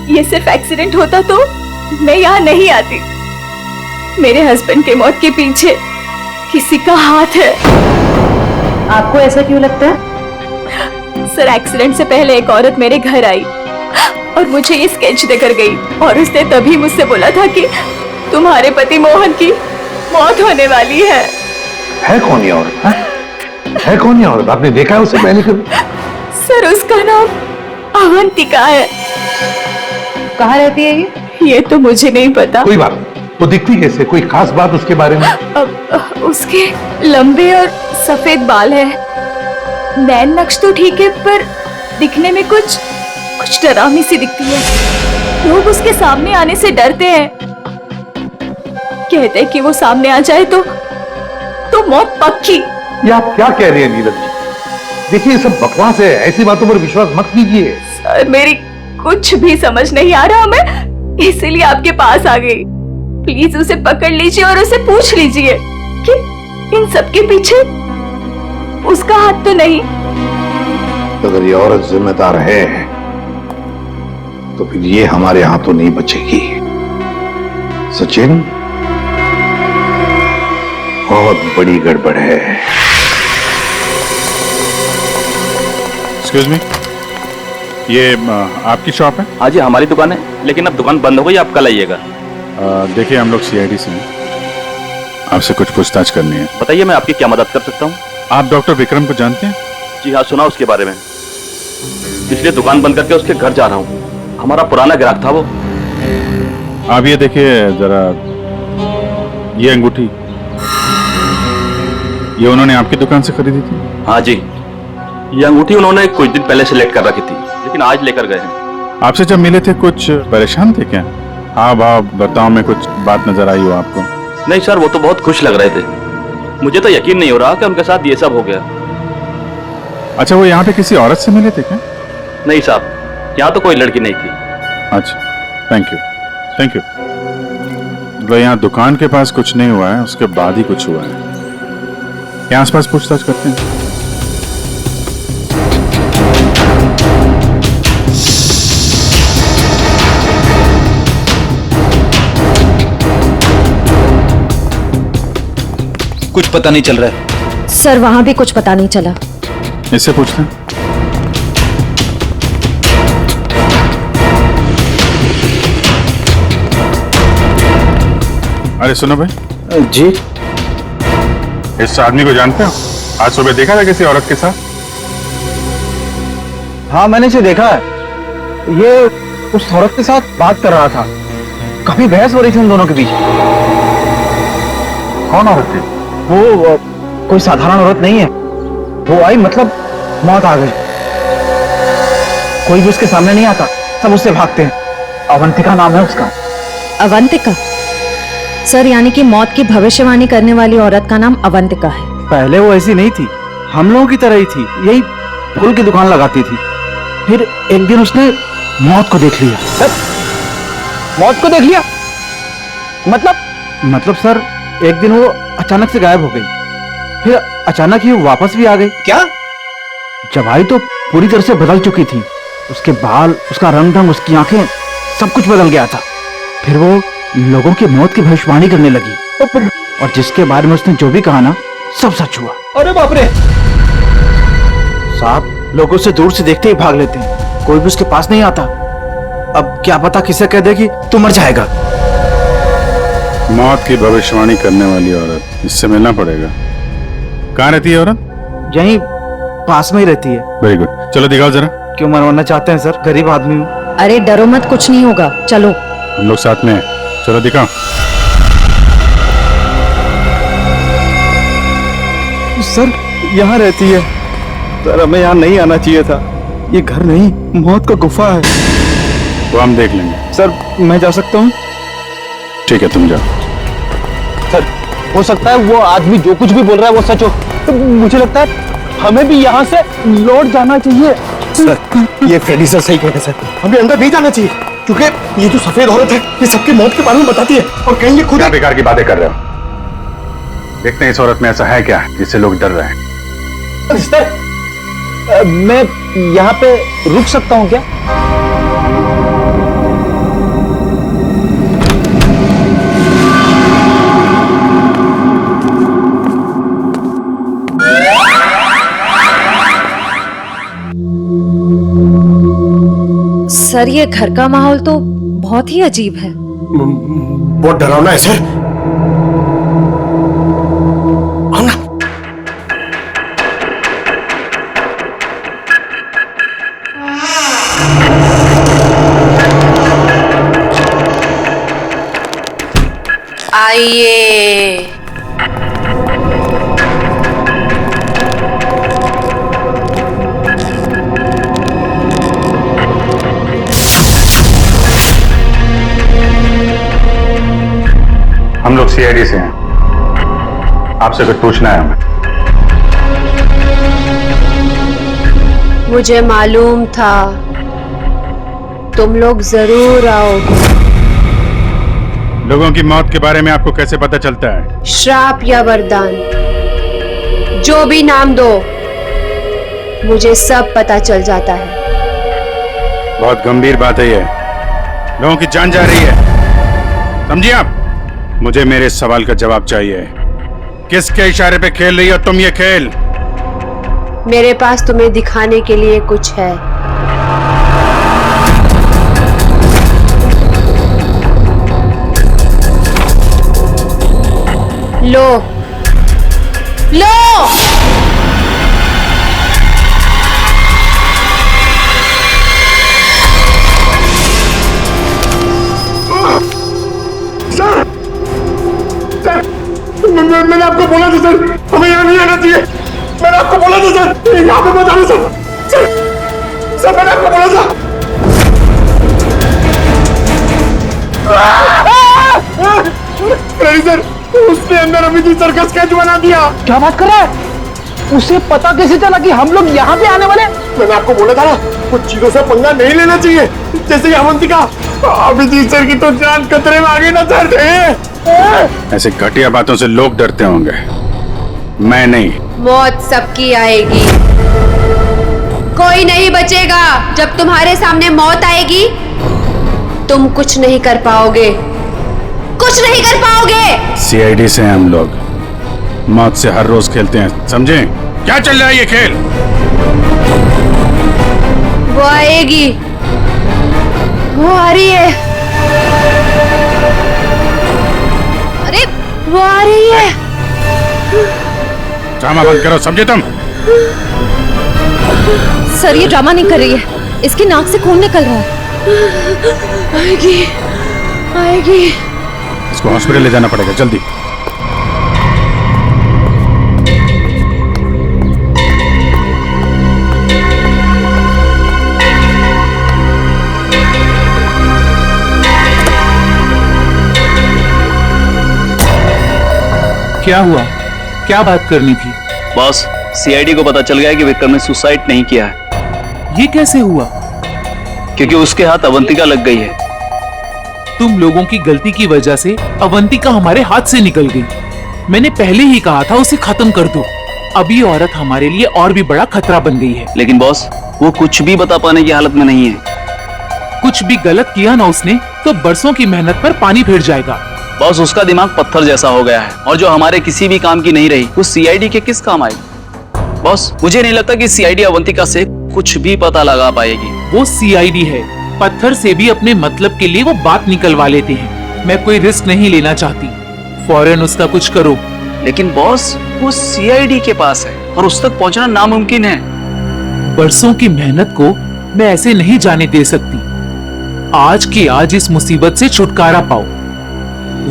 ये सिर्फ एक्सीडेंट होता तो मैं यहाँ नहीं आती। मेरे हस्बैंड के मौत के पीछे किसी का हाथ है। आपको ऐसा क्यों लगता है? सर एक्सीडेंट से पहले एक औरत मेरे घर आई और मुझे ये स्केच देकर गई और उसने तभी मुझसे बोला था कि तुम्हारे पति मोहन की मौत होने वाली है। है कौन ये औरत? है कौन ये औरत? आपने देखा है उसे पहले कभी? सर उसका नाम अवंतिका है। कहाँ रहती है ये तो मुझे नहीं पता। कोई बात नहीं, वो दिखती कैसे? कोई खास बात उसके बारे में? उसके लंबे और सफेद बाल है। नैन नक्श तो ठीक है पर दिखने में कुछ डरावनी सी दिखती है। लोग उसके सामने आने से डरते हैं। कहते हैं कि वो सामने आ जाए तो मौत पक्की। ये आप क्या कह रही हैं नीलम जी? देखिए ये सब बकवास है, ऐसी बातों पर विश्वास मत कीजिए। सर मेरी कुछ भी समझ नहीं आ रहा, मैं इसीलिए आपके पास आ गई। प्लीज उसे पकड़ लीजिए और उसे पूछ लीजिए कि इन सब के पीछे उसका हाथ तो नहीं। अगर ये औरत जिम्मेदार है तो फिर ये हमारे हाथों नहीं बचेगी। सचिन, बहुत बड़ी गड़बड़ है। एक्सक्यूज मी, ये आपकी शॉप है? हाँ जी हमारी दुकान है, लेकिन अब दुकान बंद हो गई, आप कल आइएगा। देखिए हम लोग सीआईडी से हैं, आपसे कुछ पूछताछ करनी है। बताइए मैं आपकी क्या मदद कर सकता हूँ? आप डॉक्टर विक्रम को जानते हैं? जी हाँ, सुना उसके बारे में, इसलिए दुकान बंद करके उसके घर जा रहा हूँ। हमारा पुराना ग्राहक था वो। आप ये देखिए जरा, ये अंगूठी ये उन्होंने आपकी दुकान से खरीदी थी? हाँ जी, ये अंगूठी उन्होंने कुछ दिन पहले सेलेक्ट कर रखी थी, लेकिन आज लेकर गए हैं। आपसे जब मिले थे कुछ परेशान थे क्या? हाँ भाव बर्ताव में कुछ बात नजर आई हो आपको? नहीं सर, वो तो बहुत खुश लग रहे थे। मुझे तो यकीन नहीं हो रहा कि उनके साथ ये सब हो गया। अच्छा, वो यहाँ पे किसी औरत से मिले थे क्या? नहीं साहब, यहाँ तो कोई लड़की नहीं थी। अच्छा, थैंक यू। तो यहाँ दुकान के पास कुछ नहीं हुआ है, उसके बाद ही कुछ हुआ है। यहाँ आसपास पूछताछ करते हैं। कुछ पता नहीं चल रहा है सर। वहां भी कुछ पता नहीं चला। इससे पूछते हैं। अरे सुनो भाई। जी, इस आदमी को जानते हो? आज सुबह देखा था किसी औरत के साथ? हाँ मैंने इसे देखा है। ये उस औरत के साथ बात कर रहा था। काफी बहस हो रही थी उन दोनों के बीच। कौन औरत थी? वो कोई साधारण औरत नहीं है। वो आई मतलब मौत आ गई। कोई भी उसके सामने नहीं आता, सब उससे भागते हैं। अवंतिका नाम है उसका। अवंतिका? सर यानी कि मौत की भविष्यवाणी करने वाली औरत का नाम अवंतिका है। पहले वो ऐसी नहीं थी, हम लोगों की तरह ही थी। यही फूल की दुकान लगाती थी। फिर एक दिन उसने मौत को देख लिया। मौत को देख लिया? मतलब सर, एक दिन वो अचानक से गायब हो गई। फिर अचानक ही वो वापस भी आ गई। क्या? जब आई तो पूरी तरह से बदल चुकी थी। उसके बाल, उसका रंग ढंग, उसकी आंखें, सब कुछ बदल गया था। फिर वो लोगों की मौत की भविष्यवाणी करने लगी और जिसके बारे में उसने जो भी कहा ना, सब सच हुआ। अरे बाप रे! साहब, लोगों से दूर से देखते ही भाग लेते हैं, कोई भी उसके पास नहीं आता। अब क्या पता किसे कह दे कि तू मर जाएगा। मौत की भविष्यवाणी करने वाली औरत, इससे मिलना पड़ेगा। कहाँ रहती है औरत? यहीं पास में ही रहती है। वेरी गुड, चलो दिखाओ जरा। क्यों मरवाना चाहते हैं सर? गरीब आदमी हूँ। अरे डरो मत, कुछ नहीं होगा, चलो। हम लोग साथ में हैं। चलो दिखाओ। सर यहाँ रहती है। सर हमें यहाँ नहीं आना चाहिए था। ये घर नहीं, मौत का गुफा है। वो हम देख लेंगे। सर मैं जा सकता हूँ? ठीक है, तुम जाओ। सर हो सकता है वो आदमी जो कुछ भी बोल रहा है वो सच हो, तो मुझे लगता है हमें भी यहाँ से लौट जाना चाहिए। सर ये फ्रेडी सर सही कहते हैं सर, हमें अंदर नहीं जाना चाहिए, क्योंकि ये जो सफेद औरत है ये सबकी मौत के बारे में बताती है और कहेंगे खुद। क्या बेकार की बातें कर रहे हो? देखते हैं इस औरत में ऐसा है क्या जिससे लोग डर रहे हैं। सर मैं यहाँ पे रुक सकता हूँ क्या? सर ये घर का माहौल तो बहुत ही अजीब है। बहुत डरावना है सर। आना। आइए। हम लोग सीआईडी से हैं, आपसे कुछ पूछना है हमें। मुझे मालूम था तुम लोग जरूर आओगे। लोगों की मौत के बारे में आपको कैसे पता चलता है? श्राप या वरदान, जो भी नाम दो, मुझे सब पता चल जाता है। बहुत गंभीर बात है ये। लोगों की जान जा रही है, समझिए आप? मुझे मेरे सवाल का जवाब चाहिए। किसके इशारे पे खेल रही हो तुम ये खेल? मेरे पास तुम्हें दिखाने के लिए कुछ है। लो लो। मैंने आपको बोला था सर, हमें यहाँ नहीं आना चाहिए। मैंने आपको बोला था सर, यहाँ पे मत आना सर। सर मैंने आपको बोला था। सर उसने अंदर अभी सर्कस स्केच बना दिया। क्या बात कर रहा है? उसे पता कैसे चला कि हम लोग यहाँ पे आने वाले? मैंने आपको बोला था ना, कुछ चीजों से पंगा नहीं लेना चाहिए, जैसे अवंतिका। अभिजीत सर की तो जान खतरे में आ गई ना सर। ऐसे घटिया बातों से लोग डरते होंगे, मैं नहीं। मौत सबकी आएगी, कोई नहीं बचेगा। जब तुम्हारे सामने मौत आएगी तुम कुछ नहीं कर पाओगे, कुछ नहीं कर पाओगे। सीआईडी से हैं हम लोग, मौत से हर रोज खेलते हैं, समझे? क्या चल रहा है ये खेल? वो आएगी, वो आ रही है। अरे वो आ रही है। ड्रामा बंद करो, समझे तुम? सर ये ड्रामा नहीं कर रही है, इसकी नाक से खून निकल रहा है। आएगी आएगी। इसको हॉस्पिटल ले जाना पड़ेगा, जल्दी। क्या हुआ? क्या बात करनी थी? बॉस, सीआईडी को पता चल गया कि विक्रम ने सुसाइड नहीं किया है। ये कैसे हुआ? क्योंकि उसके हाथ अवंतिका लग गई है। तुम लोगों की गलती की वजह से अवंतिका हमारे हाथ से निकल गई। मैंने पहले ही कहा था उसे खत्म कर दो। अब ये औरत हमारे लिए और भी बड़ा खतरा बन गई है। लेकिन बॉस, वो कुछ भी बता पाने की हालत में नहीं है। कुछ भी गलत किया ना उसने तो बरसों की मेहनत पर पानी फिर जाएगा। बॉस, उसका दिमाग पत्थर जैसा हो गया है, और जो हमारे किसी भी काम की नहीं रही वो सीआईडी के किस काम आएगी? बॉस, मुझे नहीं लगता कि सीआईडी अवंतिका से कुछ भी पता लगा पाएगी। वो सीआईडी है, पत्थर से भी अपने मतलब के लिए वो बात निकलवा लेते हैं। मैं कोई रिस्क नहीं लेना चाहती, फौरन उसका कुछ करो। लेकिन बॉस, वो सीआईडी के पास है और उस तक पहुंचना नामुमकिन है। बरसों की मेहनत को मैं ऐसे नहीं जाने दे सकती। आज की आज इस मुसीबत से छुटकारा पाओ,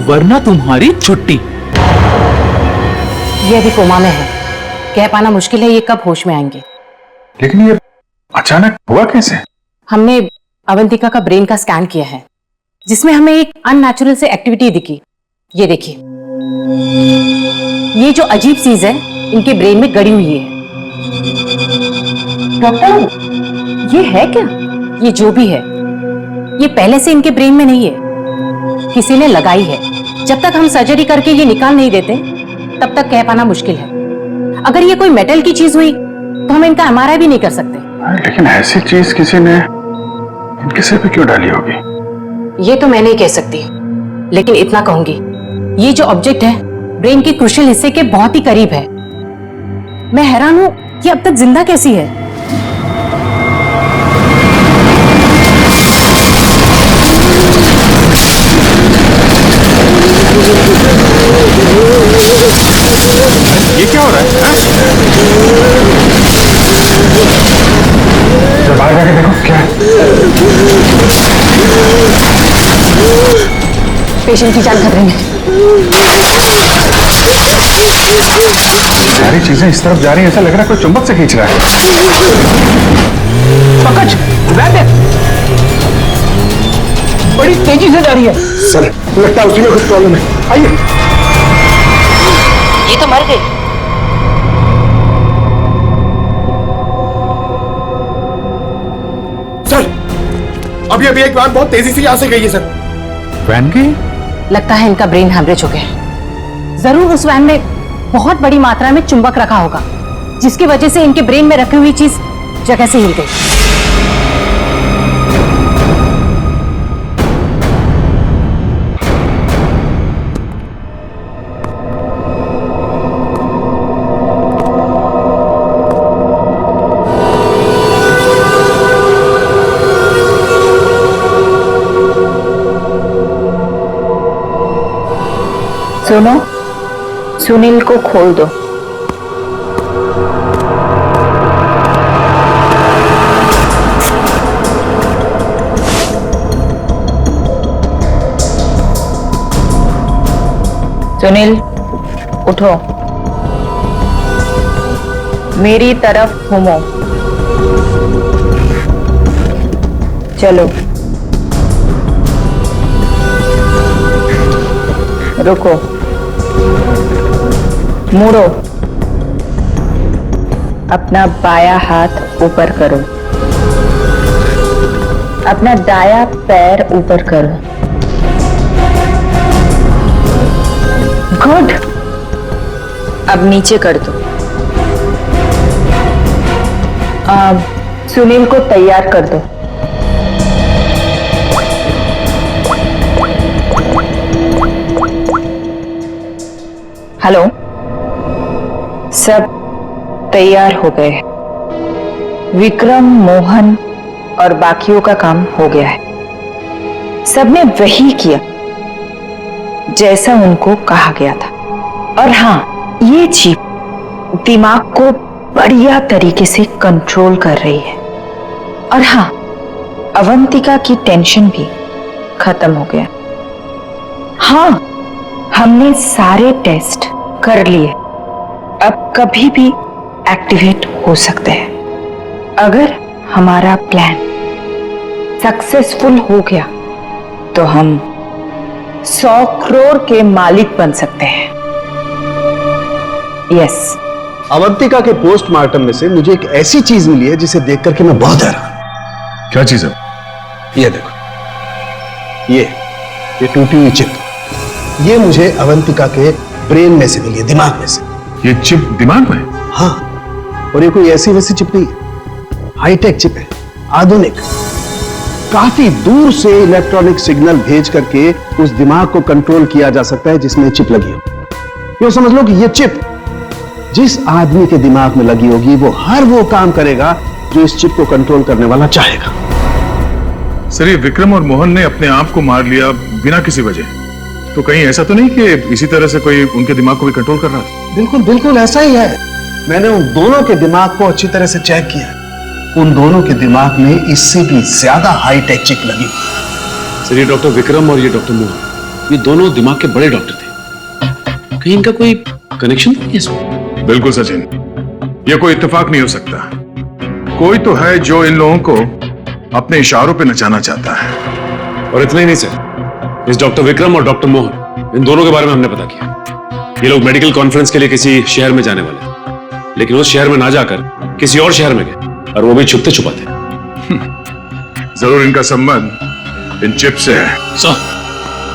वरना तुम्हारी छुट्टी। ये अभी कोमा में है, कह पाना मुश्किल है ये कब होश में आएंगे। लेकिन ये अचानक हुआ कैसे? हमने अवंतिका का ब्रेन का स्कैन किया है, जिसमें हमें एक अननेचुरल से एक्टिविटी दिखी। ये देखिए, ये जो अजीब चीज है इनके ब्रेन में गड़ी हुई है। डॉक्टर, ये है क्या? ये जो भी है, ये पहले से इनके ब्रेन में नहीं है, किसी ने लगाई है। जब तक हम सर्जरी करके ये निकाल नहीं देते तब तक कह पाना मुश्किल है। अगर ये कोई मेटल की चीज हुई तो हम इनका एमआरआई भी नहीं कर सकते। लेकिन ऐसी चीज किसी ने इनके सिर पे क्यों डाली होगी? ये तो मैं नहीं कह सकती, लेकिन इतना कहूंगी, ये जो ऑब्जेक्ट है ब्रेन के क्रूशियल हिस्से के बहुत ही करीब है। मैं हैरान हूं कि अब तक जिंदा कैसी है। ये क्या हो रहा है? बाहर जाके देखो क्या है। पेशेंट की जान खतरे में। सारी चीजें इस तरफ जा रही है, ऐसा लग रहा है कोई चुंबक से खींच रहा है। पंकज, बड़ी तेजी से जा रही है। सर, लगता है उसी में कुछ प्रॉब्लम है। आइए। ये तो मर गई। सर, अभी एक वैन बहुत तेजी से यहाँ से गई है सर। वैन गई? लगता है इनका ब्रेन हैमरेज हो गया। जरूर उस वैन में बहुत बड़ी मात्रा में चुंबक रखा होगा, जिसकी वजह से इनके ब्रेन में रखी हुई चीज जगह से हिल गई। सुनो, सुनील को खोल दो। सुनील, उठो, मेरी तरफ घूमो। चलो, रुको, मुड़ो, अपना बाया हाथ ऊपर करो, अपना दाया पैर ऊपर करो। गुड, अब नीचे कर दो। अब सुनील को तैयार कर दो। हेलो, सब तैयार हो गए। विक्रम, मोहन और बाकियों का काम हो गया है। सबने वही किया जैसा उनको कहा गया था। और हाँ, ये चिप दिमाग को बढ़िया तरीके से कंट्रोल कर रही है। और हाँ, अवंतिका की टेंशन भी खत्म हो गया। हाँ, हमने सारे टेस्ट कर लिए, अब कभी भी एक्टिवेट हो सकते हैं। अगर हमारा प्लान सक्सेसफुल हो गया तो हम 100 करोड़ के मालिक बन सकते हैं। यस। अवंतिका के पोस्टमार्टम में से मुझे एक ऐसी चीज मिली है जिसे देख करके मैं बहुत हैरान। क्या चीज है? ये देखो, ये टूटी हुई चिप, ये मुझे अवंतिका के ब्रेन में से मिली है, दिमाग में से। ये चिप दिमाग में? हाँ, और ये कोई ऐसी वैसी चिप नहीं है, हाईटेक चिप है, आधुनिक। काफी दूर से इलेक्ट्रॉनिक सिग्नल भेज करके उस दिमाग को कंट्रोल किया जा सकता है जिसमें चिप लगी हो। यूं समझ लो कि ये चिप जिस आदमी के दिमाग में लगी होगी वो हर वो काम करेगा जो इस चिप को कंट्रोल करने वाला चाहेगा। सर, ये विक्रम और मोहन ने अपने आप को मार लिया बिना किसी वजह, तो कहीं ऐसा तो नहीं कि इसी तरह से कोई उनके दिमाग को भी कंट्रोल कर रहा था? बिल्कुल बिल्कुल ऐसा ही है। मैंने उन दोनों के दिमाग को अच्छी तरह से चेक किया। उन दोनों के दिमाग में इससे भी ज्यादा हाईटेक चिप लगी हुई। सर, ये डॉक्टर विक्रम और ये डॉक्टर मोहन, ये दोनों दिमाग के बड़े डॉक्टर थे। कहीं इनका कोई कनेक्शन नहीं है इसमें? बिल्कुल सचिन, ये कोई इत्तेफाक नहीं हो सकता। कोई तो है जो इन लोगों को अपने इशारों पे नचाना चाहता है। और इतना ही नहीं सर, इस डॉक्टर विक्रम और डॉक्टर मोहन, इन दोनों के बारे में हमने पता किया। ये लोग मेडिकल कॉन्फ्रेंस के लिए किसी शहर में जाने वाले हैं, लेकिन उस शहर में ना जाकर किसी और शहर में गए, और वो भी छुपते छुपाते। जरूर इनका संबंध इन चिप से है। सर,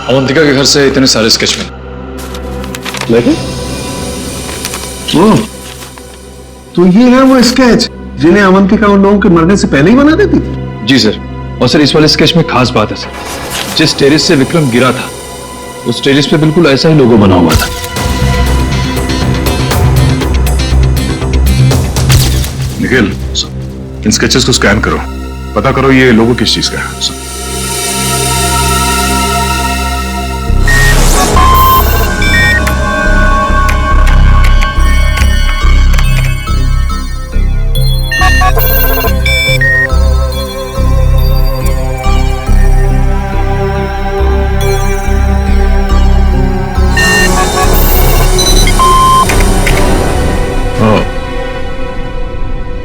अवंतिका के घर से इतने सारे स्केच मिले। तो ये है वो स्केच जिन्हें अवंतिका उन लोगों के मरने से पहले ही बना देती थी? जी सर, और सर इस वाले स्केच में खास बात है सर, जिस टेरेस से विक्रम गिरा था उस टेरेस पे बिल्कुल ऐसा ही लोगो बना हुआ था। निखिल, इन स्केचेस को स्कैन करो, पता करो ये लोगो किस चीज का है।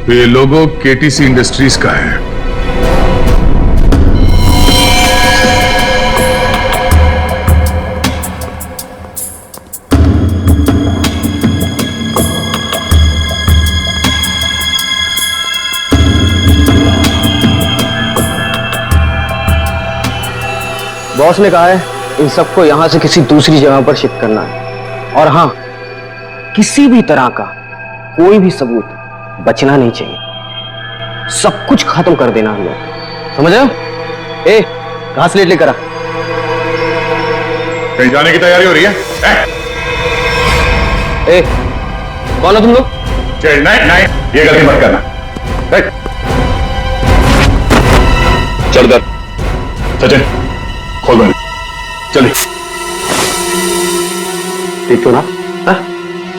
ये लोगो केटीसी इंडस्ट्रीज का है। बॉस ने कहा है इन सबको यहां से किसी दूसरी जगह पर शिफ्ट करना है, और हां, किसी भी तरह का कोई भी सबूत बचना नहीं चाहिए। सब कुछ खत्म कर देना हम लोग, समझ रहे हो? ए, कहां स्लेट लेकर आ? कहीं जाने की तैयारी हो रही है? ए, कौन हो तुम लोग? नहीं, ये गलती मत करना। चल दर, सचिन खोल बंद, चलिए। ठीक हो ना?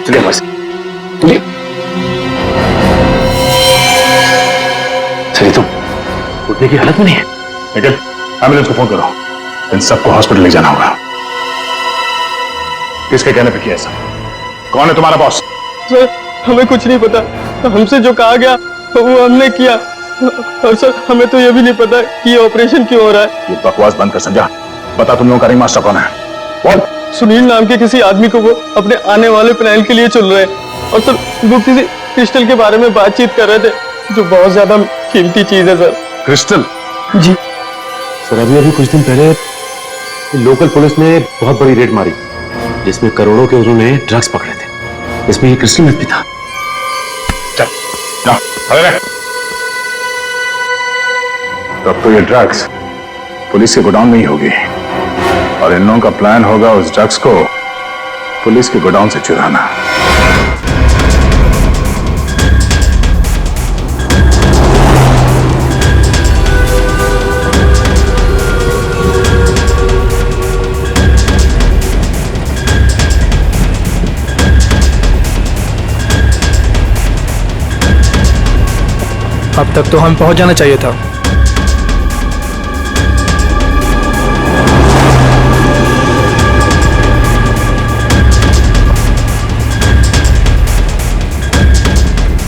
चलिए बस, चलिए। चलिए, तुम उठने की हालत में नहीं है। निखिल, एम्बुलेंस को फोन करो, इन सबको हॉस्पिटल ले जाना होगा। किसके कहने पे किया ऐसा? कौन है तुम्हारा बॉस? सर, हमें कुछ नहीं पता, हमसे जो कहा गया वो हमने किया, और सर हमें तो ये भी नहीं पता कि ये ऑपरेशन क्यों हो रहा है। ये बकवास बंद कर समझा, बता तुम लोगों का रिंग मास्टर कौन है? बोल। सुनील नाम के किसी आदमी को वो अपने आने वाले प्लान के लिए चुन रहे हैं, और सर वो किसी क्रिस्टल के बारे में बातचीत कर रहे थे, जो बहुत ज्यादा कीमती चीज है सर। क्रिस्टल? जी सर, अभी कुछ दिन पहले लोकल पुलिस ने बहुत बड़ी रेड मारी, जिसमें करोड़ों के उन्होंने ड्रग्स पकड़े थे। इसमें ये क्रिस्टल में भी था। चल, जा, खड़े रह। तब तो ये ड्रग्स पुलिस के गोडाउन में ही होगी, और इन लोगों का प्लान होगा उस ड्रग्स को पुलिस के गोडाउन से चुराना। अब तक तो हम पहुंच जाना चाहिए था।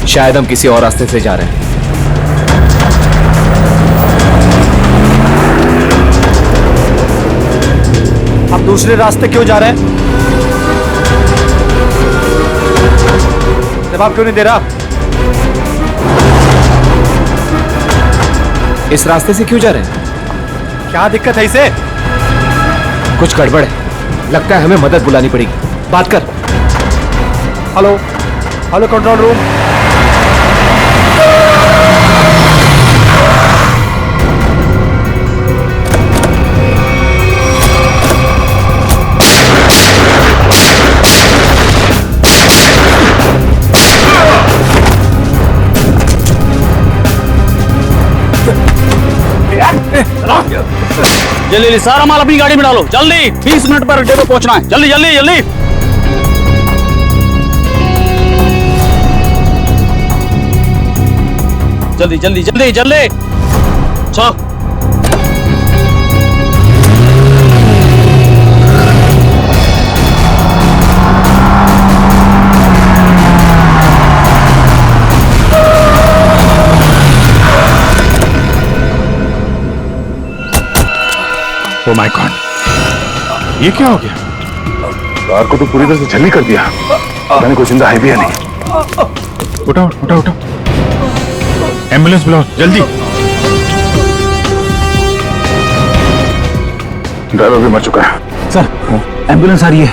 शायद हम किसी और रास्ते से जा रहे हैं। हम दूसरे रास्ते क्यों जा रहे हैं? जवाब क्यों नहीं दे रहा? इस रास्ते से क्यों जा रहे हैं? क्या दिक्कत है इसे? कुछ गड़बड़ है, लगता है हमें मदद बुलानी पड़ेगी। बात कर। Hello, hello control room. जल्दी सारा माल अपनी गाड़ी में डालो, जल्दी 20 मिनट पर अड्डे पे पहुंचना है, जल्दी जल्दी जल्दी। जल्दी जल्दी जल्दी जल्दी। चलो ओ माय गॉड, ये क्या हो गया? कार को तो पूरी तरह से छलनी कर दिया। मैंने कोई जिंदा है भी या नहीं। उठाओ उठाओ उठाओ, एम्बुलेंस बुलाओ जल्दी। ड्राइवर भी मर चुका है। सर, एम्बुलेंस आ रही है।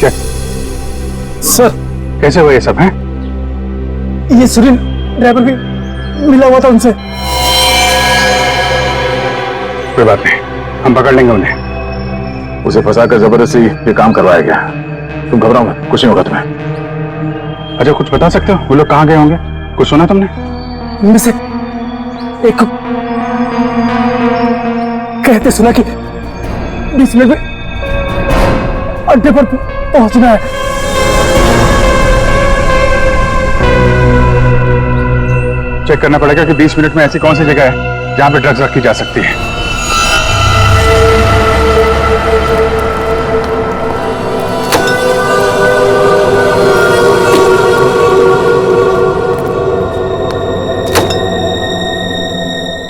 क्या सर, कैसे हुआ ये सब है? ये सुनील ड्राइवर भी मिला हुआ था उनसे। कोई बात नहीं, हम पकड़ लेंगे उन्हें। उसे फंसाकर जबरदस्ती ये काम करवाया गया। तुम घबराओ मत, कुछ नहीं होगा तुम्हें। अच्छा, कुछ बता सकते हो वो लोग कहाँ गए होंगे? कुछ सुना तुमने? उनमें से एक को कहते सुना कि 20 मिनट में अड्डे पर पहुंचना है। चेक करना पड़ेगा कि 20 मिनट में ऐसी कौन सी जगह है जहां पे ड्रग्स रखी जा सकती है।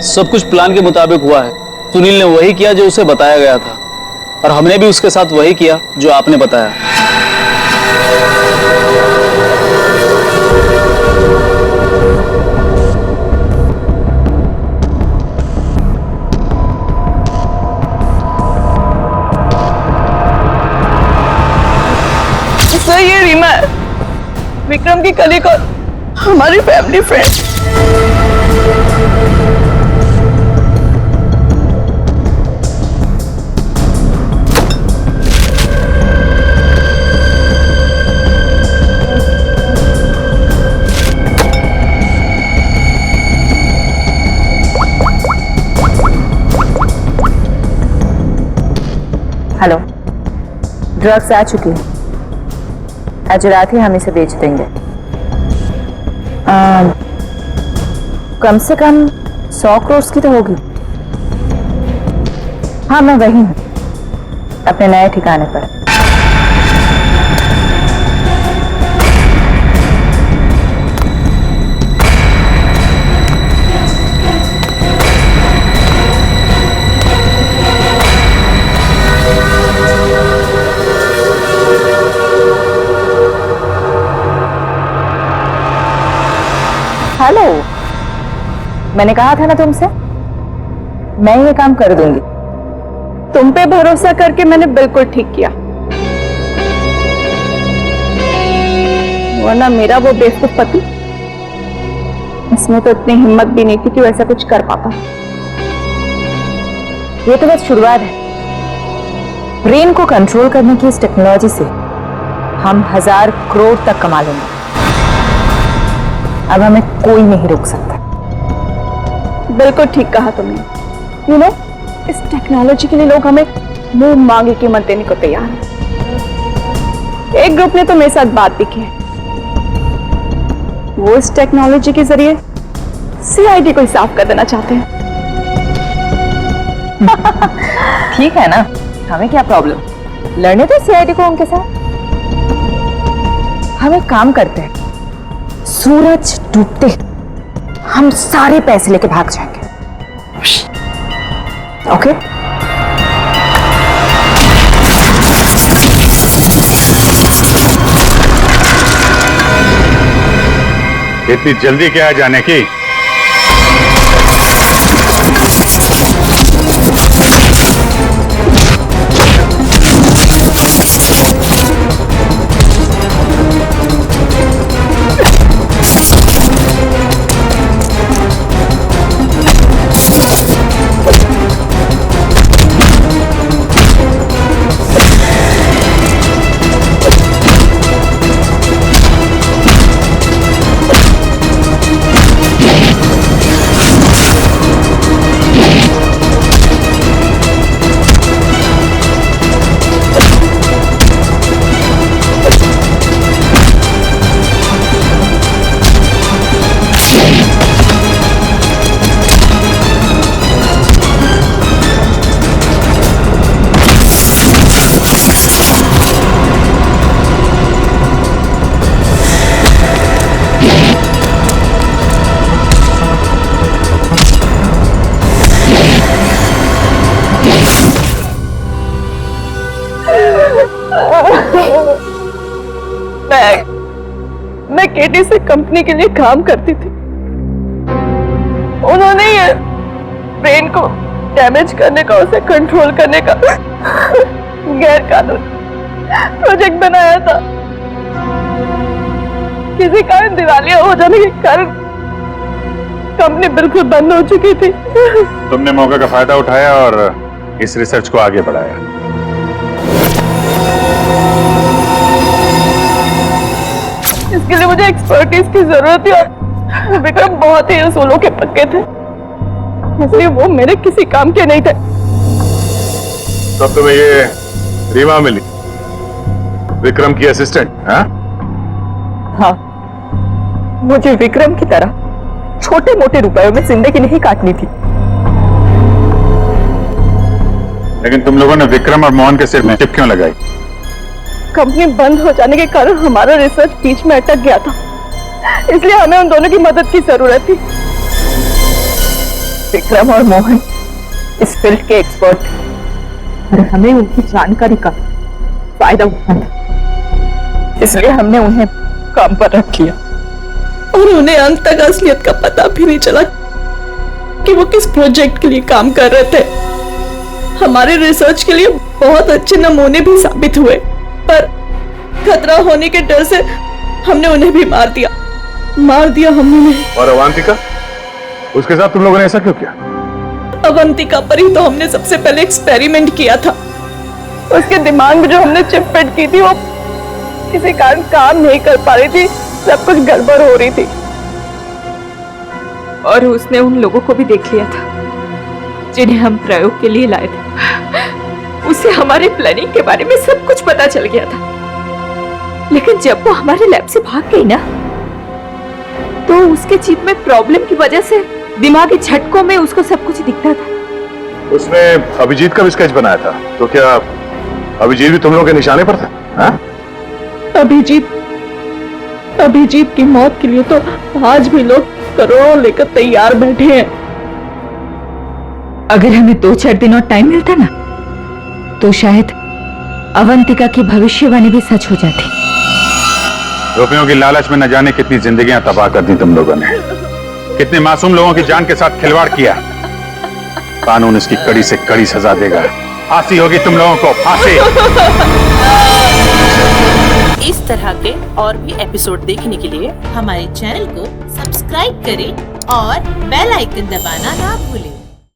सब कुछ प्लान के मुताबिक हुआ है। सुनील ने वही किया जो उसे बताया गया था, और हमने भी उसके साथ वही किया जो आपने बताया। सर, ये रीमा है, विक्रम की कलीग और हमारी फैमिली फ्रेंड। हेलो, ड्रग्स आ चुकी है। आज रात ही हम इसे बेच देंगे। कम से कम 100 करोड़ की तो होगी। हाँ, मैं वही हूँ, अपने नए ठिकाने पर। हेलो, मैंने कहा था ना तुमसे, मैं ये काम कर दूंगी। तुम पे भरोसा करके मैंने बिल्कुल ठीक किया, वरना मेरा वो बेवकूफ पति, इसमें तो इतनी हिम्मत भी नहीं थी कि वैसा कुछ कर पाता। ये तो बस शुरुआत है। ब्रेन को कंट्रोल करने की इस टेक्नोलॉजी से हम 1000 करोड़ तक कमा लेंगे। अब हमें कोई नहीं रोक सकता। बिल्कुल ठीक कहा तुमने। यू नो, इस टेक्नोलॉजी के लिए लोग हमें मुंह मांगे कीमत देने को तैयार हैं। एक ग्रुप ने तो मेरे साथ बात भी की है, वो इस टेक्नोलॉजी के जरिए सीआईडी को ही साफ कर देना चाहते हैं। ठीक है ना, हमें क्या प्रॉब्लम, लड़ने दो सीआईडी को उनके साथ। हम एक काम करते हैं, सूरज डूबते हम सारे पैसे लेके भाग जाएंगे। ओके? इतनी जल्दी क्या है जाने की? मैं केटी से कंपनी के लिए काम करती थी। उन्होंने ये ब्रेन को डैमेज करने का, उसे कंट्रोल करने का गैर कानूनी प्रोजेक्ट बनाया था। किसी कारण दिवालिया हो जाने के कारण कंपनी बिल्कुल बंद हो चुकी थी। तुमने मौके का फायदा उठाया और इस रिसर्च को आगे बढ़ाया। इसके लिए मुझे एक्सपर्टीज की जरूरत थी और विक्रम बहुत ही उसूलों के पक्के थे, इसलिए वो मेरे किसी काम के नहीं थे। तब तुम्हें ये रीमा मिली, विक्रम की असिस्टेंट? हाँ, मुझे विक्रम की तरह छोटे मोटे रुपयों में जिंदगी नहीं काटनी थी। लेकिन तुम लोगों ने विक्रम और मोहन के सिर में टिप क्यों लगाई? कंपनी बंद हो जाने के कारण हमारा रिसर्च बीच में अटक गया था, इसलिए हमें उन दोनों की मदद की जरूरत थी। विक्रम और मोहन इस फील्ड के एक्सपर्ट थे और हमें उनकी जानकारी का फायदा उठाना था, इसलिए हमने उन्हें काम पर रख लिया। और उन्हें अंत तक असलियत का पता भी नहीं चला कि वो किस प्रोजेक्ट के लिए काम कर रहे थे। हमारे रिसर्च के लिए बहुत अच्छे नमूने भी साबित हुए, पर खतरा होने के डर से हमने उन्हें भी मार दिया हमने उन्हें। और अवंतिका, उसके साथ तुम लोगों ने ऐसा क्यों किया? अवंतिका पर ही तो हमने सबसे पहले एक्सपेरिमेंट किया था। उसके दिमाग में जो हमने चिप फिट की थी वो किसी कारण काम नहीं कर पा रही थी, सब कुछ गड़बड़ हो रही थी। और उसने उन लोगों को भी देख लिया था जिन्हें हम प्रयोग के लिए लाए थे। उसे हमारे प्लानिंग के बारे में सब कुछ पता चल गया था, लेकिन जब वो हमारे लैब से भाग गई ना, तो उसके चिप में प्रॉब्लम की वजह से दिमागी झटकों में उसको सब कुछ दिखता था। उसने अभिजीत का भी स्केच बनाया था, तो क्या अभिजीत भी तुम लोगों के निशाने पर था? हाँ? अभिजीत की मौत के लिए तो आज भी लोग करोड़ों लेकर तैयार बैठे हैं। अगर हमें 2-4 दिन और टाइम मिलता ना, तो शायद अवंतिका की भविष्यवाणी भी सच हो जाती। रुपयों की लालच में न जाने कितनी जिंदगियां तबाह कर दी तुम लोगों ने, कितने मासूम लोगों की जान के साथ खिलवाड़ किया। कानून इसकी कड़ी से कड़ी सजा देगा। फांसी होगी तुम लोगों को, फांसी। इस तरह के और भी एपिसोड देखने के लिए हमारे चैनल को सब्सक्राइब करें और बेल आइकन दबाना ना भूलें।